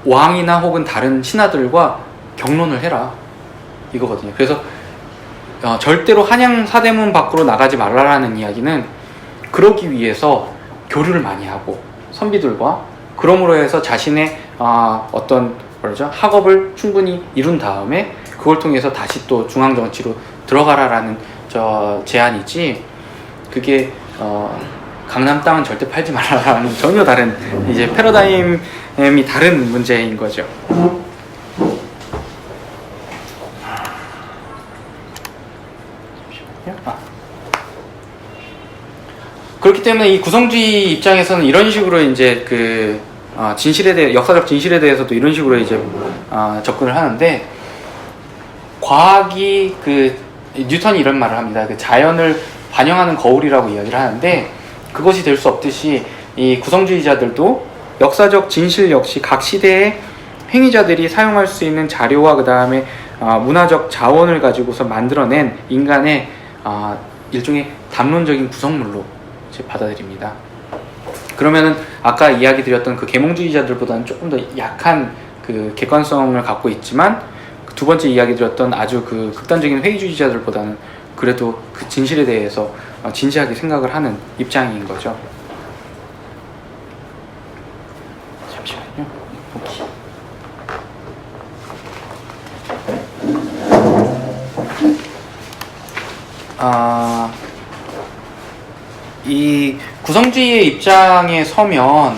왕이나 혹은 다른 신하들과 경론을 해라 이거거든요. 그래서 절대로 한양 사대문 밖으로 나가지 말라라는 이야기는 그러기 위해서 교류를 많이 하고 선비들과 그러므로 해서 자신의 어떤 학업을 충분히 이룬 다음에 그걸 통해서 다시 또 중앙정치로 들어가라라는 제안이지 그게 강남 땅은 절대 팔지 말라라는 전혀 다른 이제 패러다임이 다른 문제인 거죠. 그렇기 때문에 이 구성주의 입장에서는 이런 식으로 이제 그 진실에 대해 역사적 진실에 대해서도 이런 식으로 이제 접근을 하는데 과학이 뉴턴이 이런 말을 합니다. 그 자연을 반영하는 거울이라고 이야기를 하는데 그것이 될 수 없듯이 이 구성주의자들도 역사적 진실 역시 각 시대의 행위자들이 사용할 수 있는 자료와 그 다음에 문화적 자원을 가지고서 만들어낸 인간의 일종의 담론적인 구성물로 이제 받아들입니다. 그러면은 아까 이야기 드렸던 그 계몽주의자들보다는 조금 더 약한 그 객관성을 갖고 있지만 두 번째 이야기 드렸던 아주 그 극단적인 회의주의자들보다는 그래도 그 진실에 대해서 진지하게 생각을 하는 입장인 거죠. 잠시만요. 보기. 이 구성주의의 입장에 서면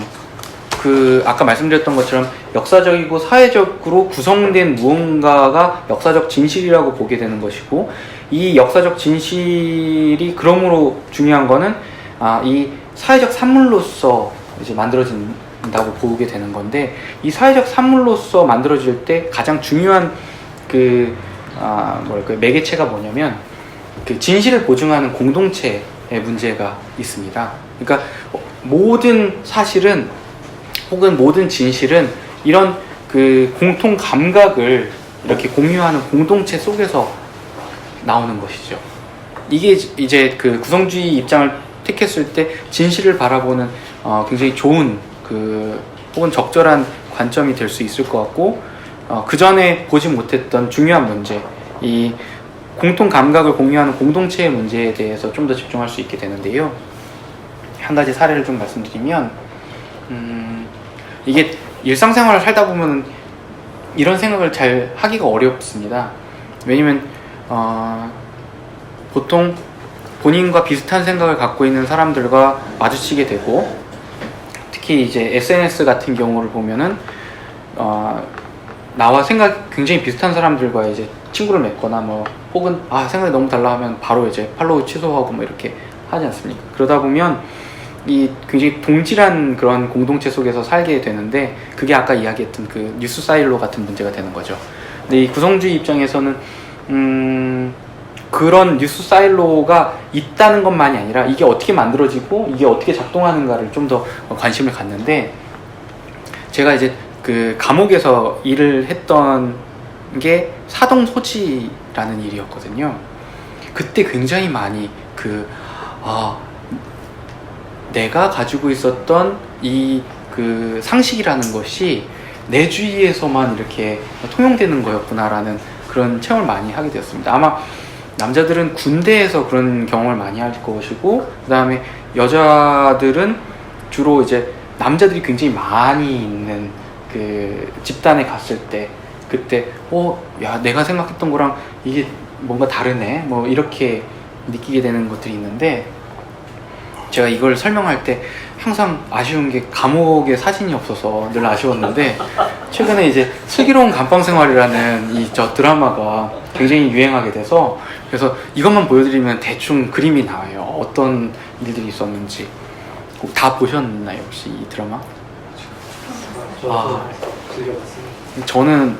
아까 말씀드렸던 것처럼 역사적이고 사회적으로 구성된 무언가가 역사적 진실이라고 보게 되는 것이고 이 역사적 진실이 그러므로 중요한 거는 이 사회적 산물로서 이제 만들어진다고 보게 되는 건데 이 사회적 산물로서 만들어질 때 가장 중요한 매개체가 뭐냐면 그 진실을 보증하는 공동체의 문제가 있습니다. 그러니까 모든 사실은 혹은 모든 진실은 이런 그 공통 감각을 이렇게 공유하는 공동체 속에서 나오는 것이죠. 이게 이제 그 구성주의 입장을 택했을 때 진실을 바라보는 굉장히 좋은 혹은 적절한 관점이 될 수 있을 것 같고 그 전에 보지 못했던 중요한 문제, 이 공통 감각을 공유하는 공동체의 문제에 대해서 좀 더 집중할 수 있게 되는데요. 한 가지 사례를 좀 말씀드리면 이게 일상생활을 살다 보면 이런 생각을 잘 하기가 어렵습니다. 왜냐면 보통 본인과 비슷한 생각을 갖고 있는 사람들과 마주치게 되고 특히 이제 SNS 같은 경우를 보면은 나와 생각 굉장히 비슷한 사람들과 이제 친구를 맺거나 뭐 혹은 생각이 너무 달라 하면 바로 이제 팔로우 취소하고 뭐 이렇게 하지 않습니까? 그러다 보면 이 굉장히 동질한 그런 공동체 속에서 살게 되는데 그게 아까 이야기했던 그 뉴스 사일로 같은 문제가 되는 거죠. 근데 이 구성주의 입장에서는 그런 뉴스 사일로가 있다는 것만이 아니라 이게 어떻게 만들어지고 이게 어떻게 작동하는가를 좀 더 관심을 갖는데 제가 이제 그 감옥에서 일을 했던 게 사동소지라는 일이었거든요. 그때 굉장히 많이 내가 가지고 있었던 이 상식이라는 것이 내 주위에서만 이렇게 통용되는 거였구나라는 그런 체험을 많이 하게 되었습니다. 아마 남자들은 군대에서 그런 경험을 많이 할 것이고 그 다음에 여자들은 주로 이제 남자들이 굉장히 많이 있는 그 집단에 갔을 때 그때 야 내가 생각했던 거랑 이게 뭔가 다르네 뭐 이렇게 느끼게 되는 것들이 있는데 제가 이걸 설명할 때 항상 아쉬운 게 감옥에 사진이 없어서 늘 아쉬웠는데 최근에 이제 슬기로운 감방생활이라는 이 드라마가 굉장히 유행하게 돼서 그래서 이것만 보여드리면 대충 그림이 나와요. 어떤 일들이 있었는지. 꼭 다 보셨나요 혹시 이 드라마? 저도 즐겨봤습니다. 저는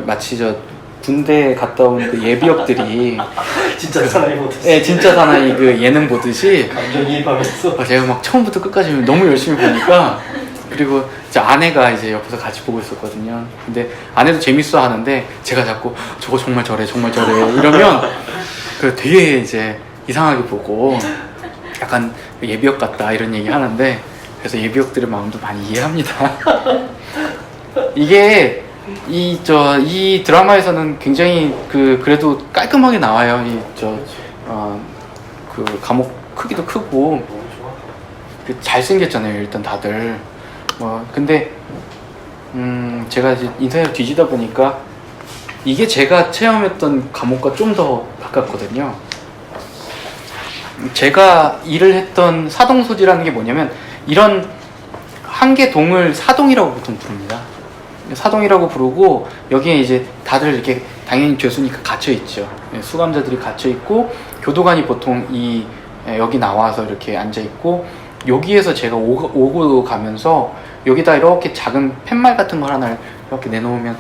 마치 군대 갔다 온 그 예비역들이 진짜 사나이 모드. 예, 진짜 사나이 그 예능 보듯이 감정이입하면서 제가 막 처음부터 끝까지 너무 열심히 보니까 그리고 제 아내가 이제 옆에서 같이 보고 있었거든요. 근데 아내도 재밌어 하는데 제가 자꾸 저거 정말 저래 이러면 그 되게 이제 이상하게 보고 약간 예비역 같다 이런 얘기 하는데 그래서 예비역들의 마음도 많이 이해합니다. 이게 이 드라마에서는 굉장히 그래도 깔끔하게 나와요. 그 감옥 크기도 크고 너무 좋아. 잘생겼잖아요. 일단 다들 근데 제가 이제 인터넷을 뒤지다 보니까 이게 제가 체험했던 감옥과 좀 더 가깝거든요. 제가 일을 했던 사동소지라는 게 뭐냐면 이런 한 개 동을 사동이라고 보통 부릅니다. 사동이라고 부르고 여기에 이제 다들 이렇게 당연히 죄수니까 갇혀 있죠. 수감자들이 갇혀 있고 교도관이 보통 여기 나와서 이렇게 앉아 있고 여기에서 제가 오고 가면서 여기다 이렇게 작은 팻말 같은 걸 하나 이렇게 내놓으면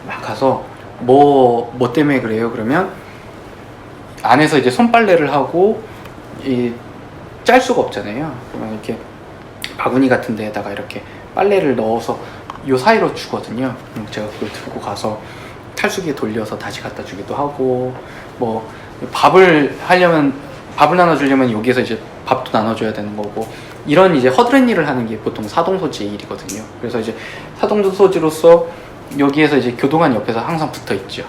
막 가서 뭐 때문에 그래요? 그러면 안에서 이제 손빨래를 하고 짤 수가 없잖아요. 그러면 이렇게 바구니 같은 데에다가 이렇게 빨래를 넣어서 요 사이로 주거든요. 제가 그걸 들고 가서 탈수기에 돌려서 다시 갖다 주기도 하고 뭐 밥을 나눠주려면 여기에서 이제 밥도 나눠줘야 되는 거고 이런 이제 허드렛 일을 하는 게 보통 사동소지의 일이거든요. 그래서 이제 사동소지로서 여기에서 이제 교도관 옆에서 항상 붙어 있죠.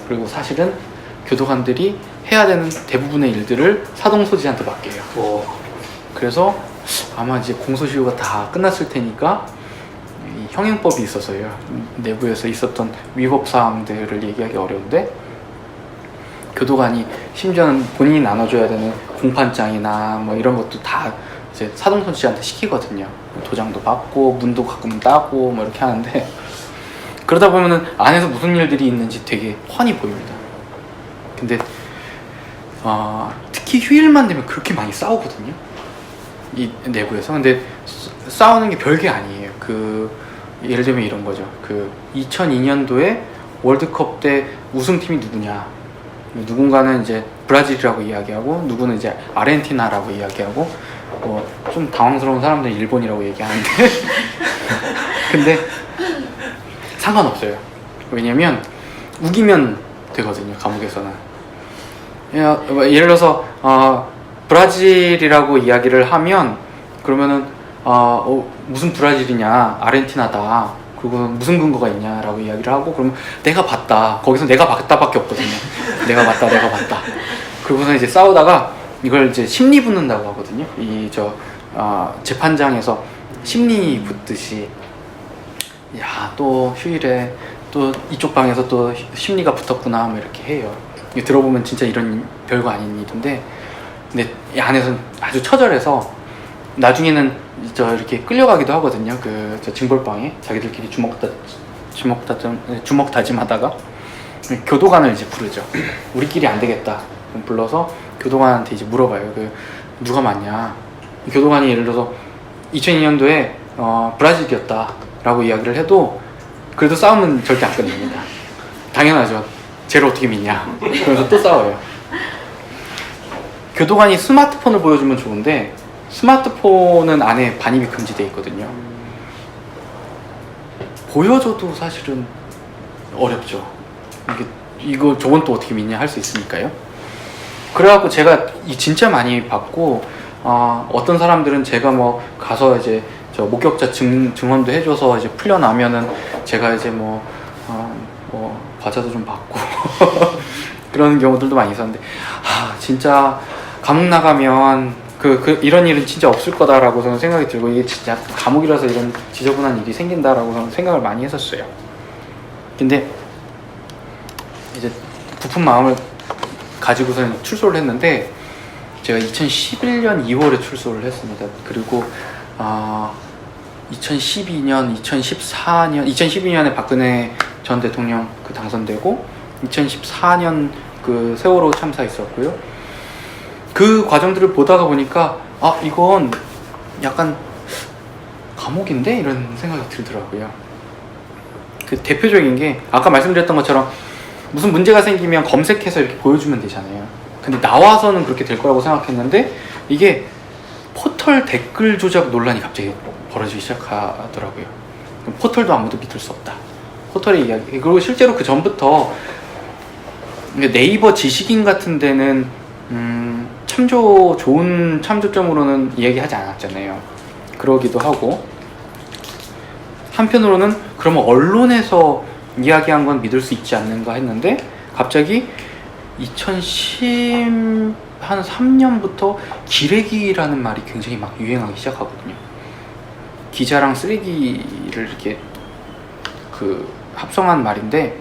그리고 사실은 교도관들이 해야 되는 대부분의 일들을 사동소지한테 맡겨요. 그래서 아마 이제 공소시효가 다 끝났을 테니까 형행법이 있어서요. 내부에서 있었던 위법 사항들을 얘기하기 어려운데 교도관이 심지어는 본인이 나눠줘야 되는 공판장이나 뭐 이런 것도 다 이제 사동소지한테 시키거든요. 도장도 받고 문도 가끔 따고 뭐 이렇게 하는데 그러다 보면은 안에서 무슨 일들이 있는지 되게 훤히 보입니다. 근데 특히 휴일만 되면 그렇게 많이 싸우거든요. 이 내부에서. 근데 싸우는 게 별게 아니에요. 예를 들면 이런 거죠. 2002년도에 월드컵 때 우승팀이 누구냐. 누군가는 이제 브라질이라고 이야기하고 누구는 이제 아르헨티나라고 이야기하고 좀 당황스러운 사람들은 일본이라고 얘기하는데 근데 상관없어요. 왜냐면 우기면 되거든요. 감옥에서는. 예를 들어서 브라질이라고 이야기를 하면 그러면은 무슨 브라질이냐, 아르헨티나다. 그리고 무슨 근거가 있냐라고 이야기를 하고 그러면 내가 봤다. 거기서 내가 봤다밖에 없거든요. 내가 봤다. 그러고서 이제 싸우다가 이걸 이제 심리 붙는다고 하거든요. 재판장에서 심리 붙듯이 또 휴일에 또 이쪽 방에서 또 심리가 붙었구나 뭐 이렇게 해요. 들어보면 진짜 이런 별거 아닌 일인데 근데 이 안에서는 아주 처절해서 나중에는 이렇게 끌려가기도 하거든요. 저 징벌방에 자기들끼리 주먹 다짐하다가 교도관을 이제 부르죠. 우리끼리 안 되겠다. 그럼 불러서 교도관한테 이제 물어봐요. 누가 맞냐? 교도관이 예를 들어서 2002년도에 브라질이었다라고 이야기를 해도 그래도 싸움은 절대 안 끝납니다. 당연하죠. 쟤를 어떻게 믿냐? 그러면서 또 싸워요. 교도관이 스마트폰을 보여주면 좋은데 스마트폰은 안에 반입이 금지되어 있거든요. 보여줘도 사실은 어렵죠. 이거 저건 또 어떻게 믿냐 할 수 있으니까요. 그래갖고 제가 진짜 많이 봤고 어떤 사람들은 제가 뭐 가서 이제 저 목격자 증언도 해줘서 이제 풀려나면은 제가 이제 뭐 과자도 좀 받고 그런 경우들도 많이 있었는데 진짜 감옥 나가면 이런 일은 진짜 없을 거다라고 저는 생각이 들고 이게 진짜 감옥이라서 이런 지저분한 일이 생긴다라고 저는 생각을 많이 했었어요. 근데 이제 부푼 마음을 가지고서는 출소를 했는데 제가 2011년 2월에 출소를 했습니다. 그리고 2012년에 박근혜 전 대통령 당선되고 2014년 그 세월호 참사 있었고요. 그 과정들을 보다가 보니까 아 이건 약간 감옥인데? 이런 생각이 들더라고요. 그 대표적인 게 아까 말씀드렸던 것처럼 무슨 문제가 생기면 검색해서 이렇게 보여주면 되잖아요. 근데 나와서는 그렇게 될 거라고 생각했는데 이게 포털 댓글 조작 논란이 갑자기 벌어지기 시작하더라고요. 포털도 아무도 믿을 수 없다. 포털의 이야기. 그리고 실제로 그 전부터 네이버 지식인 같은 데는 좋은 참조점으로는 이야기하지 않았잖아요. 그러기도 하고 한편으로는 그러면 언론에서 이야기한 건 믿을 수 있지 않는가 했는데 갑자기 2013년부터 기레기라는 말이 굉장히 막 유행하기 시작하거든요. 기자랑 쓰레기를 이렇게 그 합성한 말인데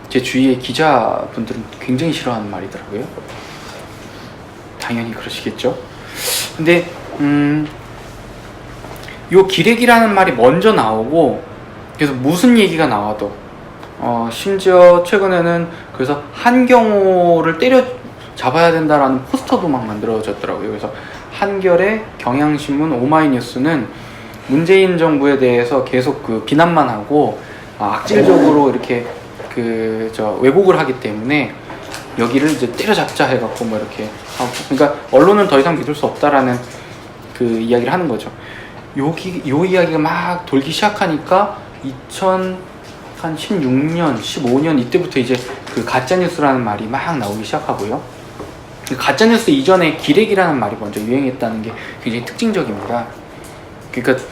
제 주위의 기자분들은 굉장히 싫어하는 말이더라고요. 당연히 그러시겠죠. 근데 요 기레기라는 말이 먼저 나오고 그래서 무슨 얘기가 나와도 심지어 최근에는 그래서 한경호를 때려 잡아야 된다라는 포스터도 막 만들어졌더라고요. 그래서 한겨레, 경향신문, 오마이뉴스는 문재인 정부에 대해서 계속 그 비난만 하고 악질적으로 이렇게 왜곡을 하기 때문에 여기를 이제 때려잡자 해갖고 뭐 이렇게 하고, 그러니까 언론은 더 이상 믿을 수 없다라는 그 이야기를 하는 거죠. 요 이야기가 막 돌기 시작하니까 2016년, 15년 이때부터 이제 그 가짜뉴스라는 말이 막 나오기 시작하고요. 가짜뉴스 이전에 기레기라는 말이 먼저 유행했다는 게 굉장히 특징적입니다. 그러니까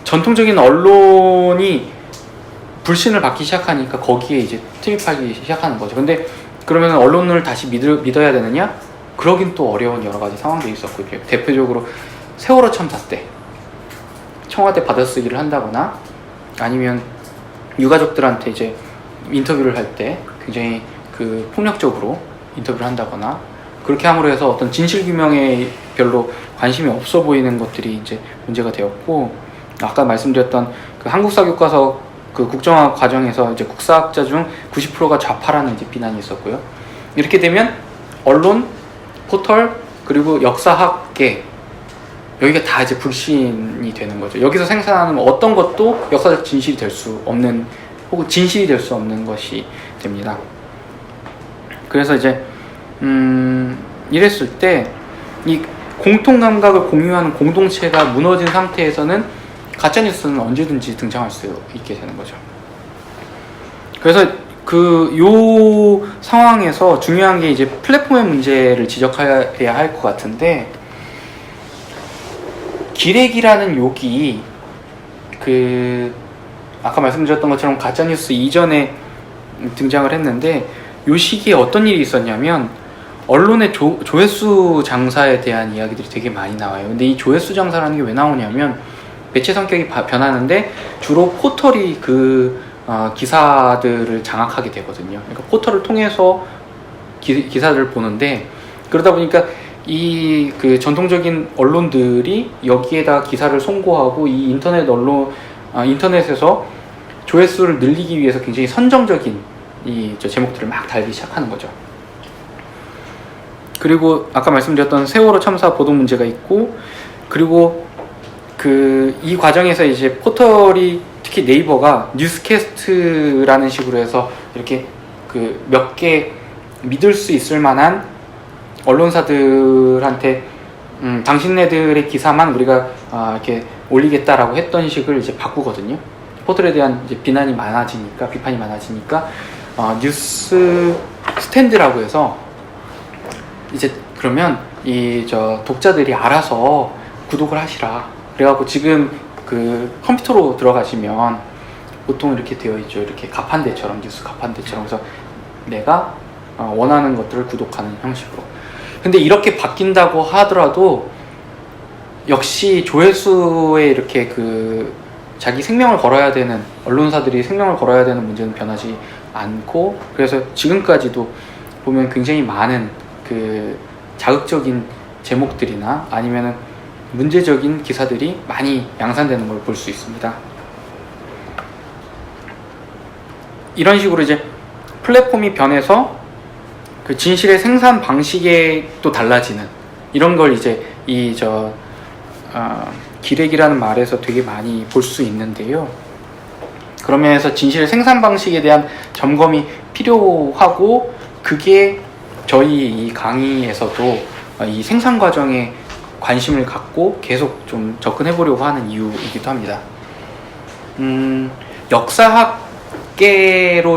전통적인 언론이 불신을 받기 시작하니까 거기에 이제 침입하기 시작하는 거죠. 근데 그러면 언론을 다시 믿어야 되느냐? 그러긴 또 어려운 여러 가지 상황들이 있었고요. 대표적으로 세월호 참사 때 청와대 받아쓰기를 한다거나 아니면 유가족들한테 이제 인터뷰를 할 때 굉장히 그 폭력적으로 인터뷰를 한다거나 그렇게 함으로 해서 어떤 진실규명에 별로 관심이 없어 보이는 것들이 이제 문제가 되었고, 아까 말씀드렸던 그 한국사 교과서 그 국정화 과정에서 이제 국사학자 중 90%가 좌파라는 이제 비난이 있었고요. 이렇게 되면 언론, 포털, 그리고 역사학계 여기가 다 이제 불신이 되는 거죠. 여기서 생산하는 어떤 것도 역사적 진실이 될 수 없는 혹은 진실이 될 수 없는 것이 됩니다. 그래서 이제 이랬을 때 이 공통 감각을 공유하는 공동체가 무너진 상태에서는 가짜뉴스는 언제든지 등장할 수 있게 되는 거죠. 그래서 요 상황에서 중요한 게 이제 플랫폼의 문제를 지적해야 할 것 같은데, 기레기라는 욕이 아까 말씀드렸던 것처럼 가짜뉴스 이전에 등장을 했는데, 요 시기에 어떤 일이 있었냐면 언론의 조회수 장사에 대한 이야기들이 되게 많이 나와요. 근데 이 조회수 장사라는 게 왜 나오냐면 매체 성격이 변하는데 주로 포털이 기사들을 장악하게 되거든요. 그러니까 포털을 통해서 기사들을 보는데, 그러다 보니까 이 전통적인 언론들이 여기에다 기사를 송고하고 이 인터넷에서 조회수를 늘리기 위해서 굉장히 선정적인 제목들을 막 달기 시작하는 거죠. 그리고 아까 말씀드렸던 세월호 참사 보도 문제가 있고, 그리고 이 과정에서 이제 포털이 특히 네이버가 뉴스캐스트라는 식으로 해서 이렇게 몇 개 믿을 수 있을 만한 언론사들한테 당신네들의 기사만 우리가 이렇게 올리겠다라고 했던 식을 이제 바꾸거든요. 포털에 대한 이제 비판이 많아지니까 뉴스 스탠드라고 해서 이제 그러면 독자들이 알아서 구독을 하시라. 그래갖고 지금 컴퓨터로 들어가시면 보통 이렇게 되어 있죠. 이렇게 가판대처럼, 뉴스 가판대처럼. 그래서 내가 원하는 것들을 구독하는 형식으로. 근데 이렇게 바뀐다고 하더라도 역시 조회수에 이렇게 자기 생명을 걸어야 되는, 언론사들이 생명을 걸어야 되는 문제는 변하지 않고, 그래서 지금까지도 보면 굉장히 많은 자극적인 제목들이나 아니면은 문제적인 기사들이 많이 양산되는 걸 볼 수 있습니다. 이런 식으로 이제 플랫폼이 변해서 그 진실의 생산 방식에 또 달라지는 이런 걸 이제 기레기라는 말에서 되게 많이 볼 수 있는데요. 그런 면에서 진실의 생산 방식에 대한 점검이 필요하고, 그게 저희 이 강의에서도 이 생산 과정에 관심을 갖고 계속 좀 접근해 보려고 하는 이유이기도 합니다. 역사학계로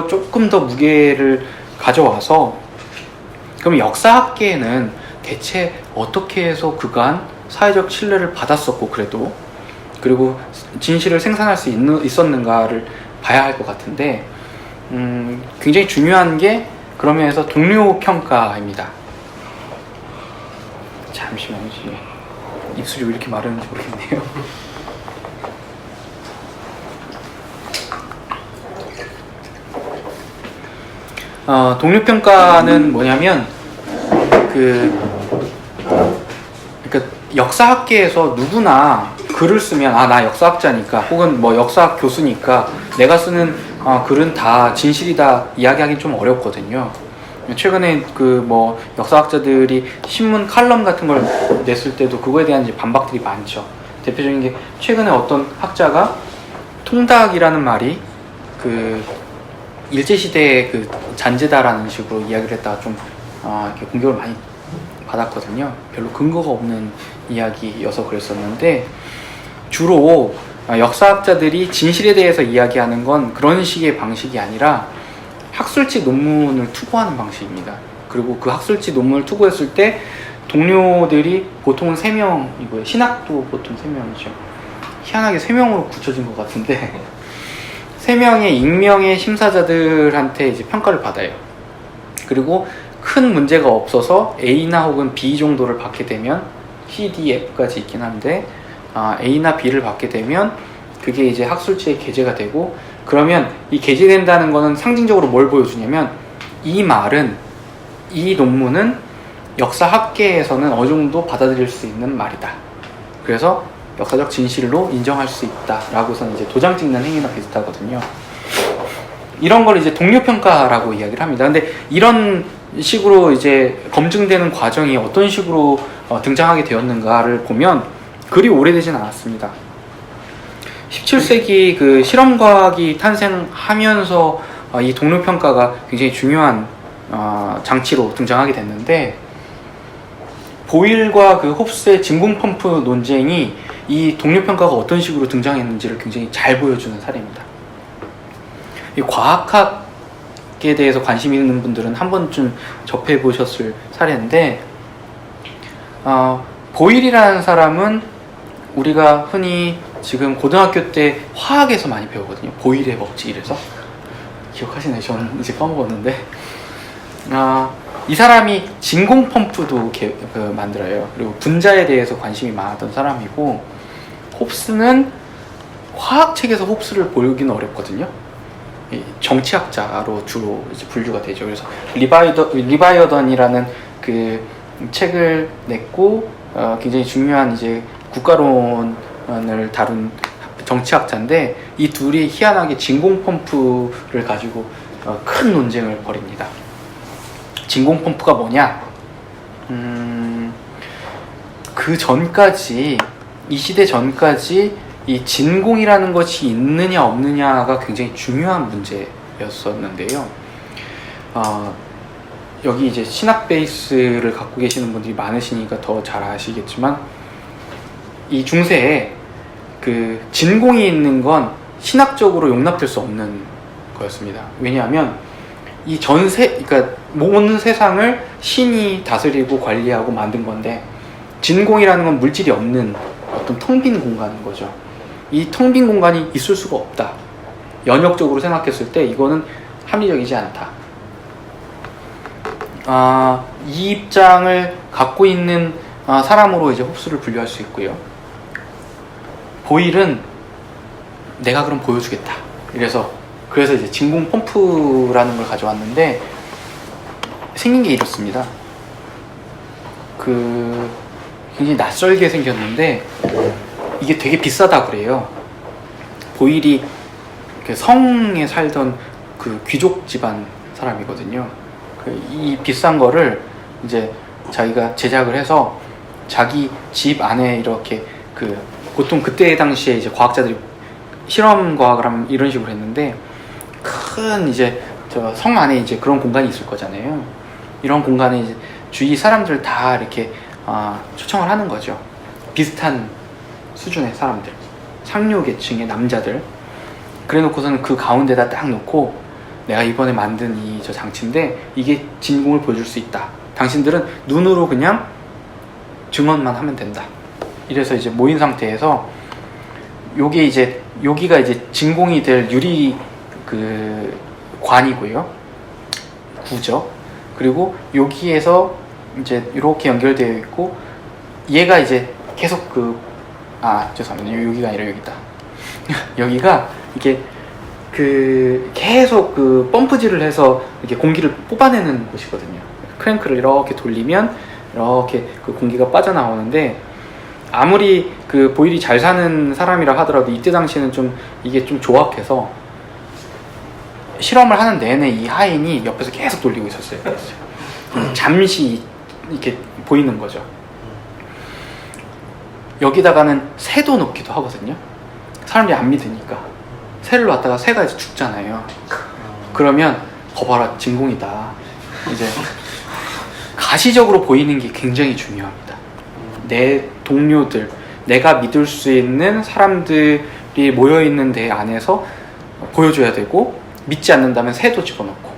조금 더 무게를 가져와서, 그럼 역사학계는 대체 어떻게 해서 그간 사회적 신뢰를 받았었고, 그리고 진실을 생산할 수 있었는가를 봐야 할 것 같은데, 굉장히 중요한 게 그런 면에서 동료 평가입니다. 잠시만요. 입술이 왜 이렇게 마르는지 모르겠네요. 동료 평가는 뭐냐면, 그러니까 역사학계에서 누구나 글을 쓰면 나 역사학자니까, 혹은 뭐 역사학 교수니까 내가 쓰는 글은 다 진실이다 이야기하기는 좀 어렵거든요. 최근에 역사학자들이 신문 칼럼 같은 걸 냈을 때도 그거에 대한 이제 반박들이 많죠. 대표적인 게, 최근에 어떤 학자가 통닭이라는 말이 일제시대의 잔재다라는 식으로 이야기를 했다가 좀 이렇게 공격을 많이 받았거든요. 별로 근거가 없는 이야기여서 그랬었는데, 주로 역사학자들이 진실에 대해서 이야기하는 건 그런 식의 방식이 아니라 학술지 논문을 투고하는 방식입니다. 그리고 그 학술지 논문을 투고했을 때 동료들이 보통은 3명이고요. 신학도 보통 3명이죠. 희한하게 3명으로 굳혀진 것 같은데 3명의 익명의 심사자들한테 이제 평가를 받아요. 그리고 큰 문제가 없어서 A나 혹은 B 정도를 받게 되면, C, D, F까지 있긴 한데 A나 B를 받게 되면 그게 이제 학술지에 게재가 되고, 그러면 이 게재된다는 거는 상징적으로 뭘 보여주냐면, 이 논문은 역사학계에서는 어느 정도 받아들일 수 있는 말이다. 그래서 역사적 진실로 인정할 수 있다라고서는 이제 도장 찍는 행위나 비슷하거든요. 이런 걸 이제 동료평가라고 이야기를 합니다. 근데 이런 식으로 이제 검증되는 과정이 어떤 식으로 등장하게 되었는가를 보면 그리 오래되진 않았습니다. 17세기 그 실험과학이 탄생하면서 이 동료평가가 굉장히 중요한 장치로 등장하게 됐는데, 보일과 그 홉스의 진공 펌프 논쟁이 이 동료평가가 어떤 식으로 등장했는지를 굉장히 잘 보여주는 사례입니다. 이 과학학에 대해서 관심 있는 분들은 한 번쯤 접해 보셨을 사례인데, 보일이라는 사람은 우리가 흔히 지금 고등학교 때 화학에서 많이 배우거든요. 보일의 법칙 이래서 기억하시나요? 저는 이제 까먹었는데, 이 사람이 진공 펌프도 만들어요. 그리고 분자에 대해서 관심이 많았던 사람이고, 홉스는 화학책에서 홉스를 보기는 어렵거든요. 정치학자로 주로 이제 분류가 되죠. 그래서 리바이어던이라는 그 책을 냈고, 굉장히 중요한 이제 국가론을 다룬 정치학자인데, 이 둘이 희한하게 진공 펌프를 가지고 큰 논쟁을 벌입니다. 진공 펌프가 뭐냐? 그 전까지, 이 시대 전까지 이 진공이라는 것이 있느냐 없느냐가 굉장히 중요한 문제였었는데요. 여기 이제 신학 베이스를 갖고 계시는 분들이 많으시니까 더 잘 아시겠지만, 이 중세에 그 진공이 있는 건 신학적으로 용납될 수 없는 거였습니다. 왜냐하면 이 그러니까 모든 세상을 신이 다스리고 관리하고 만든 건데, 진공이라는 건 물질이 없는 어떤 텅 빈 공간인 거죠. 이 텅 빈 공간이 있을 수가 없다. 연역적으로 생각했을 때 이거는 합리적이지 않다. 이 입장을 갖고 있는 사람으로 이제 홉스를 분류할 수 있고요. 보일은 내가 그럼 보여주겠다. 그래서 이제 진공 펌프라는 걸 가져왔는데, 생긴 게 이렇습니다. 굉장히 낯설게 생겼는데 이게 되게 비싸다 그래요. 보일이 성에 살던 그 귀족 집안 사람이거든요. 이 비싼 거를 이제 자기가 제작을 해서 자기 집 안에 이렇게 보통 그때 당시에 이제 과학자들이 실험 과학을 하면 이런 식으로 했는데, 큰 이제 저 성 안에 이제 그런 공간이 있을 거잖아요. 이런 공간에 이제 주위 사람들 다 이렇게 초청을 하는 거죠. 비슷한 수준의 사람들, 상류 계층의 남자들. 그래 놓고서는 그 가운데다 딱 놓고, 내가 이번에 만든 저 장치인데 이게 진공을 보여줄 수 있다. 당신들은 눈으로 그냥 증언만 하면 된다. 이래서 이제 모인 상태에서 여기가 이제 진공이 될 유리 관이고요. 구죠. 그리고 여기에서 이제 이렇게 연결되어 있고, 얘가 이제 계속 죄송합니다. 여기가 아니라 여기다. 여기가 이게 계속 펌프질을 해서 이렇게 공기를 뽑아내는 곳이거든요. 크랭크를 이렇게 돌리면 이렇게 공기가 빠져나오는데, 아무리 보일이 잘 사는 사람이라 하더라도 이때 당시에는 이게 좀 조악해서 실험을 하는 내내 이 하인이 옆에서 계속 돌리고 있었어요. 잠시 이렇게 보이는 거죠. 여기다가는 새도 넣기도 하거든요. 사람들이 안 믿으니까 새를 놨다가 새가 이제 죽잖아요. 그러면 거봐라, 진공이다. 이제 가시적으로 보이는 게 굉장히 중요합니다. 내 동료들, 내가 믿을 수 있는 사람들이 모여있는 데 안에서 보여줘야 되고, 믿지 않는다면 새도 집어넣고,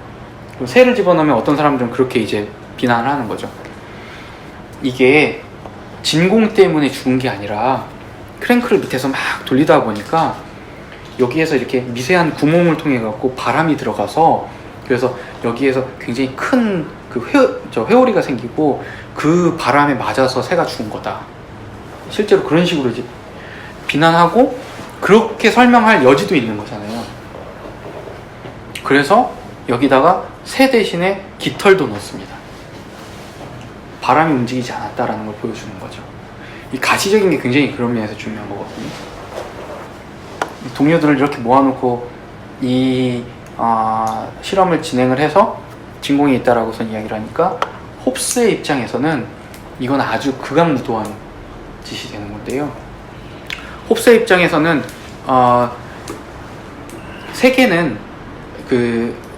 그리고 새를 집어넣으면 어떤 사람들은 그렇게 이제 비난을 하는 거죠. 이게 진공 때문에 죽은 게 아니라 크랭크를 밑에서 막 돌리다 보니까 여기에서 이렇게 미세한 구멍을 통해 갖고 바람이 들어가서, 그래서 여기에서 굉장히 큰 회오리가 생기고 그 바람에 맞아서 새가 죽은 거다. 실제로 그런 식으로 이제 비난하고 그렇게 설명할 여지도 있는 거잖아요. 그래서 여기다가 새 대신에 깃털도 넣습니다. 바람이 움직이지 않았다라는 걸 보여주는 거죠. 이 가시적인 게 굉장히 그런 면에서 중요한 거거든요. 동료들을 이렇게 모아놓고 실험을 진행을 해서 진공이 있다라고선 이야기를 하니까, 홉스의 입장에서는 이건 아주 극악무도한 짓이 되는 건데요. 홉스의 입장에서는 세계는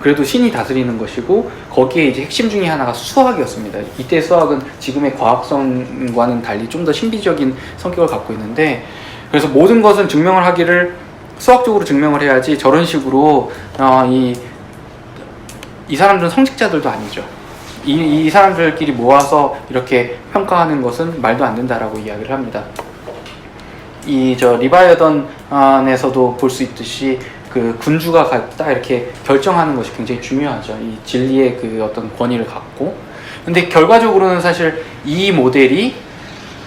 그래도 신이 다스리는 것이고, 거기에 이제 핵심 중에 하나가 수학이었습니다. 이때 수학은 지금의 과학성과는 달리 좀 더 신비적인 성격을 갖고 있는데, 그래서 모든 것은 증명을 하기를 수학적으로 증명을 해야지, 저런 식으로 이 사람들은 성직자들도 아니죠. 이 사람들끼리 모아서 이렇게 평가하는 것은 말도 안 된다라고 이야기를 합니다. 리바이어던에서도 볼 수 있듯이 군주가 딱 이렇게 결정하는 것이 굉장히 중요하죠. 이 진리의 어떤 권위를 갖고. 근데 결과적으로는 사실 이 모델이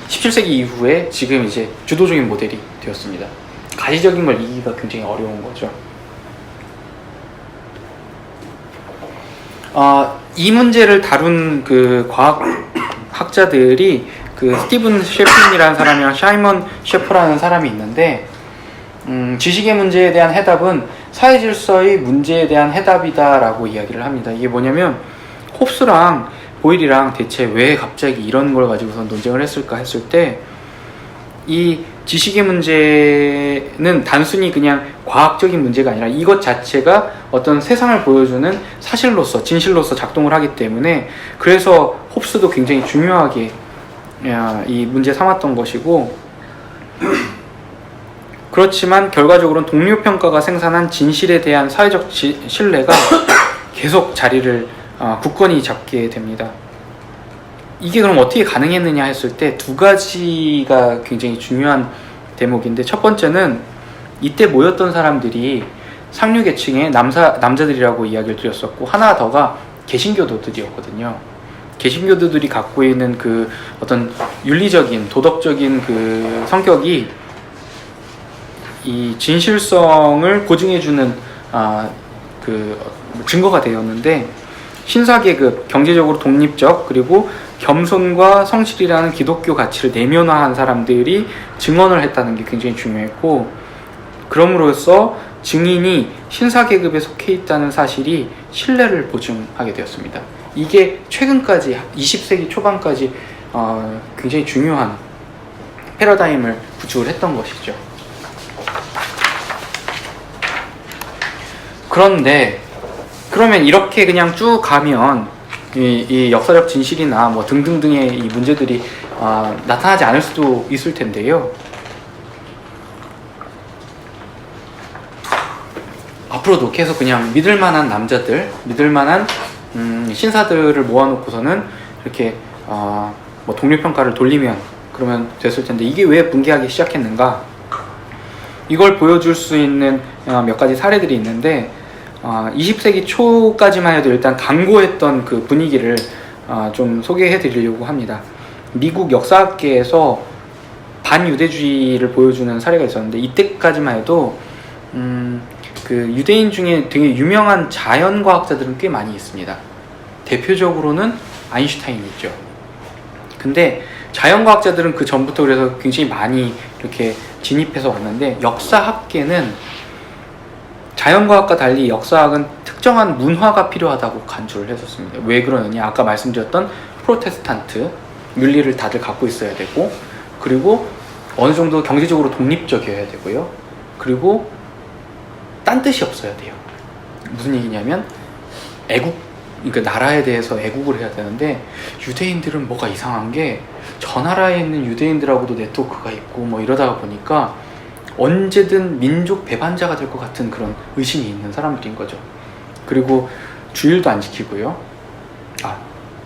17세기 이후에 지금 이제 주도적인 모델이 되었습니다. 가시적인 걸 이기기가 굉장히 어려운 거죠. 이 문제를 다룬 과학학자들이 스티븐 셰프린이라는 사람이랑 사이먼 셰퍼라는 사람이 있는데, 지식의 문제에 대한 해답은 사회 질서의 문제에 대한 해답이다라고 이야기를 합니다. 이게 뭐냐면, 홉스랑 보일이랑 대체 왜 갑자기 이런 걸 가지고서 논쟁을 했을까 했을 때, 이 지식의 문제는 단순히 그냥 과학적인 문제가 아니라 이것 자체가 어떤 세상을 보여주는 사실로서, 진실로서 작동을 하기 때문에, 그래서 홉스도 굉장히 중요하게 이 문제 삼았던 것이고, 그렇지만 결과적으로는 동료평가가 생산한 진실에 대한 사회적 신뢰가 계속 자리를 굳건히 잡게 됩니다. 이게 그럼 어떻게 가능했느냐 했을 때 두 가지가 굉장히 중요한 대목인데, 첫 번째는 이때 모였던 사람들이 상류 계층의 남자들이라고 이야기를 드렸었고, 하나 더가 개신교도들이었거든요. 개신교도들이 갖고 있는 어떤 윤리적인, 도덕적인 성격이 이 진실성을 보증해주는 증거가 되었는데, 신사계급, 경제적으로 독립적, 그리고 겸손과 성실이라는 기독교 가치를 내면화한 사람들이 증언을 했다는 게 굉장히 중요했고, 그럼으로써 증인이 신사 계급에 속해 있다는 사실이 신뢰를 보증하게 되었습니다. 이게 최근까지 20세기 초반까지 굉장히 중요한 패러다임을 구축을 했던 것이죠. 그런데 그러면 이렇게 그냥 쭉 가면 이 역사적 진실이나 뭐 등등등의 이 문제들이 나타나지 않을 수도 있을 텐데요. 앞으로도 계속 그냥 믿을 만한 남자들, 믿을 만한 신사들을 모아놓고서는 이렇게 뭐 독립평가를 돌리면 그러면 됐을 텐데, 이게 왜 붕괴하기 시작했는가? 이걸 보여줄 수 있는 몇 가지 사례들이 있는데, 20세기 초까지만 해도 일단 강고했던 그 분위기를 좀 소개해 드리려고 합니다. 미국 역사학계에서 반유대주의를 보여주는 사례가 있었는데, 이때까지만 해도 그 유대인 중에 되게 유명한 자연과학자들은 꽤 많이 있습니다. 대표적으로는 아인슈타인이 있죠. 근데 자연과학자들은 그 전부터 그래서 굉장히 많이 이렇게 진입해서 왔는데, 역사학계는 자연과학과 달리 역사학은 특정한 문화가 필요하다고 간주를 했었습니다. 왜 그러느냐? 아까 말씀드렸던 프로테스탄트 윤리를 다들 갖고 있어야 되고, 그리고 어느 정도 경제적으로 독립적이어야 되고요. 그리고 딴 뜻이 없어야 돼요. 무슨 얘기냐면 그러니까 나라에 대해서 애국을 해야 되는데, 유대인들은 뭐가 이상한 게 저 나라에 있는 유대인들하고도 네트워크가 있고 뭐 이러다가 보니까 언제든 민족 배반자가 될 것 같은 그런 의심이 있는 사람들인 거죠. 그리고 주일도 안 지키고요.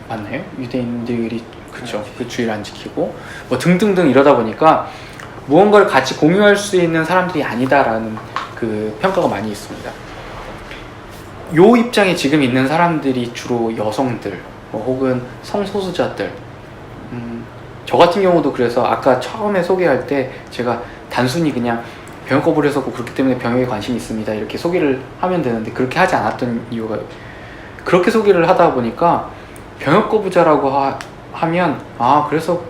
맞나요? 유대인들이 그쵸? 그 주일 안 지키고 뭐 등등등 이러다 보니까 무언가를 같이 공유할 수 있는 사람들이 아니다라는 그 평가가 많이 있습니다. 요 입장에 지금 있는 사람들이 주로 여성들 뭐 혹은 성소수자들. 저 같은 경우도 그래서 아까 처음에 소개할 때 제가 단순히 그냥 병역 거부를 했었고 그렇기 때문에 병역에 관심이 있습니다 이렇게 소개를 하면 되는데, 그렇게 하지 않았던 이유가, 그렇게 소개를 하다 보니까 병역 거부자라고 하면 그래서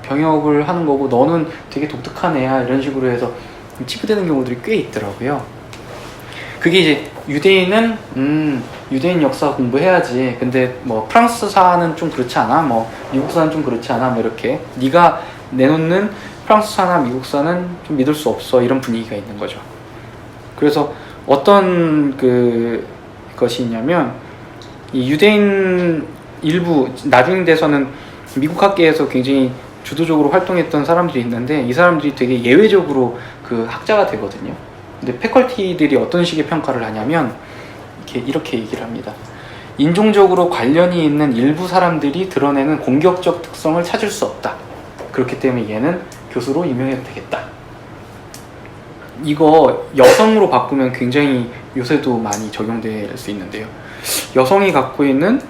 병역을 하는 거고 너는 되게 독특한 애야 이런 식으로 해서 치부되는 경우들이 꽤 있더라고요. 그게 이제 유대인은 유대인 역사 공부해야지, 근데 뭐 프랑스사는 좀 그렇지 않아? 뭐 미국사는 좀 그렇지 않아? 뭐 이렇게 네가 내놓는 프랑스사나 미국사는 좀 믿을 수 없어, 이런 분위기가 있는 거죠. 그래서 어떤 것이 있냐면, 이 유대인 일부 나중에 돼서는 미국 학계에서 굉장히 주도적으로 활동했던 사람들이 있는데, 이 사람들이 되게 예외적으로 그 학자가 되거든요. 근데 패컬티들이 어떤 식의 평가를 하냐면 이렇게 얘기를 합니다. 인종적으로 관련이 있는 일부 사람들이 드러내는 공격적 특성을 찾을 수 없다. 그렇기 때문에 얘는 교수로 임명해도 되겠다. 이거 여성으로 바꾸면 굉장히 요새도 많이 적용될 수 있는데요. 여성이 갖고 있는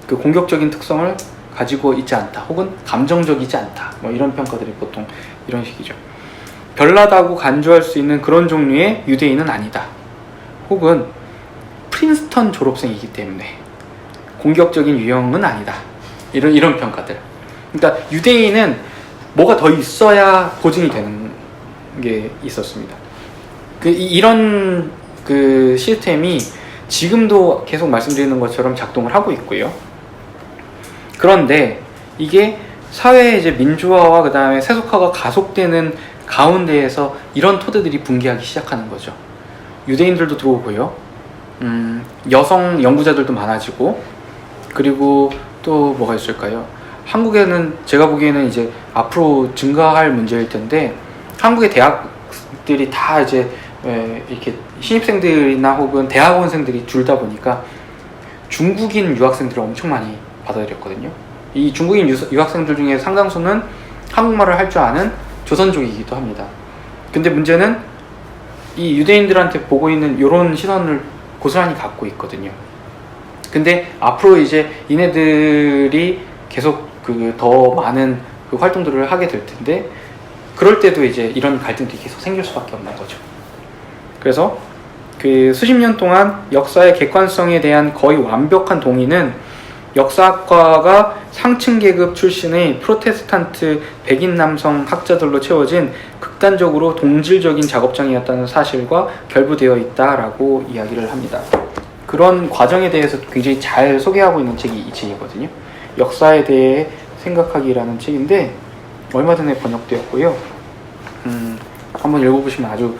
그 공격적인 특성을 가지고 있지 않다, 혹은 감정적이지 않다, 뭐 이런 평가들이 보통 이런 식이죠. 별나다고 간주할 수 있는 그런 종류의 유대인은 아니다, 혹은 프린스턴 졸업생이기 때문에 공격적인 유형은 아니다, 이런 평가들. 그러니까 유대인은 뭐가 더 있어야 보증이 되는 게 있었습니다. 이런 시스템이 지금도 계속 말씀드리는 것처럼 작동을 하고 있고요. 그런데 이게 사회의 이제 민주화와 그 다음에 세속화가 가속되는 가운데에서 이런 토대들이 붕괴하기 시작하는 거죠. 유대인들도 들어오고요. 여성 연구자들도 많아지고, 그리고 또 뭐가 있을까요? 한국에는 제가 보기에는 이제 앞으로 증가할 문제일 텐데, 한국의 대학들이 다 이제 이렇게 신입생들이나 혹은 대학원생들이 줄다 보니까 중국인 유학생들을 엄청 많이 받아들였거든요. 이 중국인 유학생들 중에 상당수는 한국말을 할 줄 아는 조선족이기도 합니다. 근데 문제는 이 유대인들한테 보고 있는 이런 시선을 고스란히 갖고 있거든요. 근데 앞으로 이제 이네들이 계속 더 많은 활동들을 하게 될 텐데, 그럴 때도 이제 이런 갈등들이 계속 생길 수밖에 없는 거죠. 그래서 수십 년 동안 역사의 객관성에 대한 거의 완벽한 동의는 역사학과가 상층 계급 출신의 프로테스탄트 백인 남성 학자들로 채워진 극단적으로 동질적인 작업장이었다는 사실과 결부되어 있다라고 이야기를 합니다. 그런 과정에 대해서 굉장히 잘 소개하고 있는 책이 이 책이거든요. 역사에 대해 생각하기라는 책인데 얼마 전에 번역되었고요. 한번 읽어보시면 아주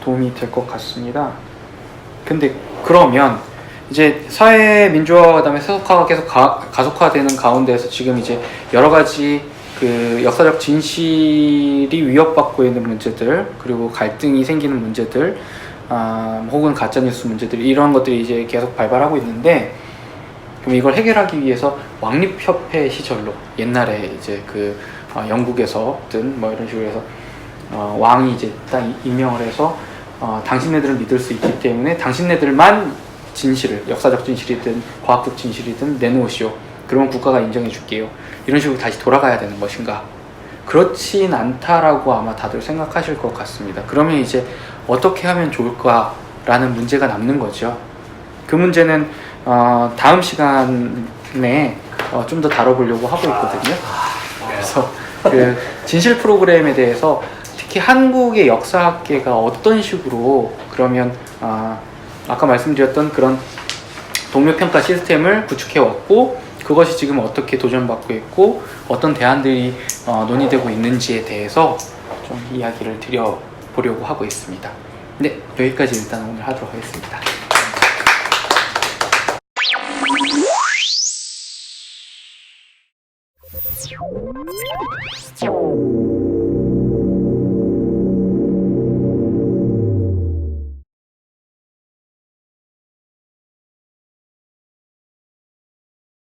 도움이 될 것 같습니다. 근데 그러면 이제 사회 민주화 그다음에 세속화가 계속 가속화되는 가운데에서 지금 이제 여러 가지 그 역사적 진실이 위협받고 있는 문제들, 그리고 갈등이 생기는 문제들, 혹은 가짜뉴스 문제들, 이런 것들이 이제 계속 발발하고 있는데, 그럼 이걸 해결하기 위해서 왕립협회 시절로 옛날에 이제 그 영국에서든 뭐 이런 식으로 해서 왕이 이제 딱 임명을 해서 당신네들은 믿을 수 있기 때문에 당신네들만 진실을, 역사적 진실이든 과학적 진실이든 내놓으시오. 그러면 국가가 인정해 줄게요. 이런 식으로 다시 돌아가야 되는 것인가? 그렇진 않다라고 아마 다들 생각하실 것 같습니다. 그러면 이제 어떻게 하면 좋을까라는 문제가 남는 거죠. 그 문제는 다음 시간에 좀 더 다뤄보려고 하고 있거든요. 그래서 그 진실 프로그램에 대해서 특히 한국의 역사학계가 어떤 식으로 그러면 아까 말씀드렸던 그런 동료평가 시스템을 구축해왔고, 그것이 지금 어떻게 도전받고 있고 어떤 대안들이 논의되고 있는지에 대해서 좀 이야기를 드려보려고 하고 있습니다. 네, 여기까지 일단 오늘 하도록 하겠습니다. 요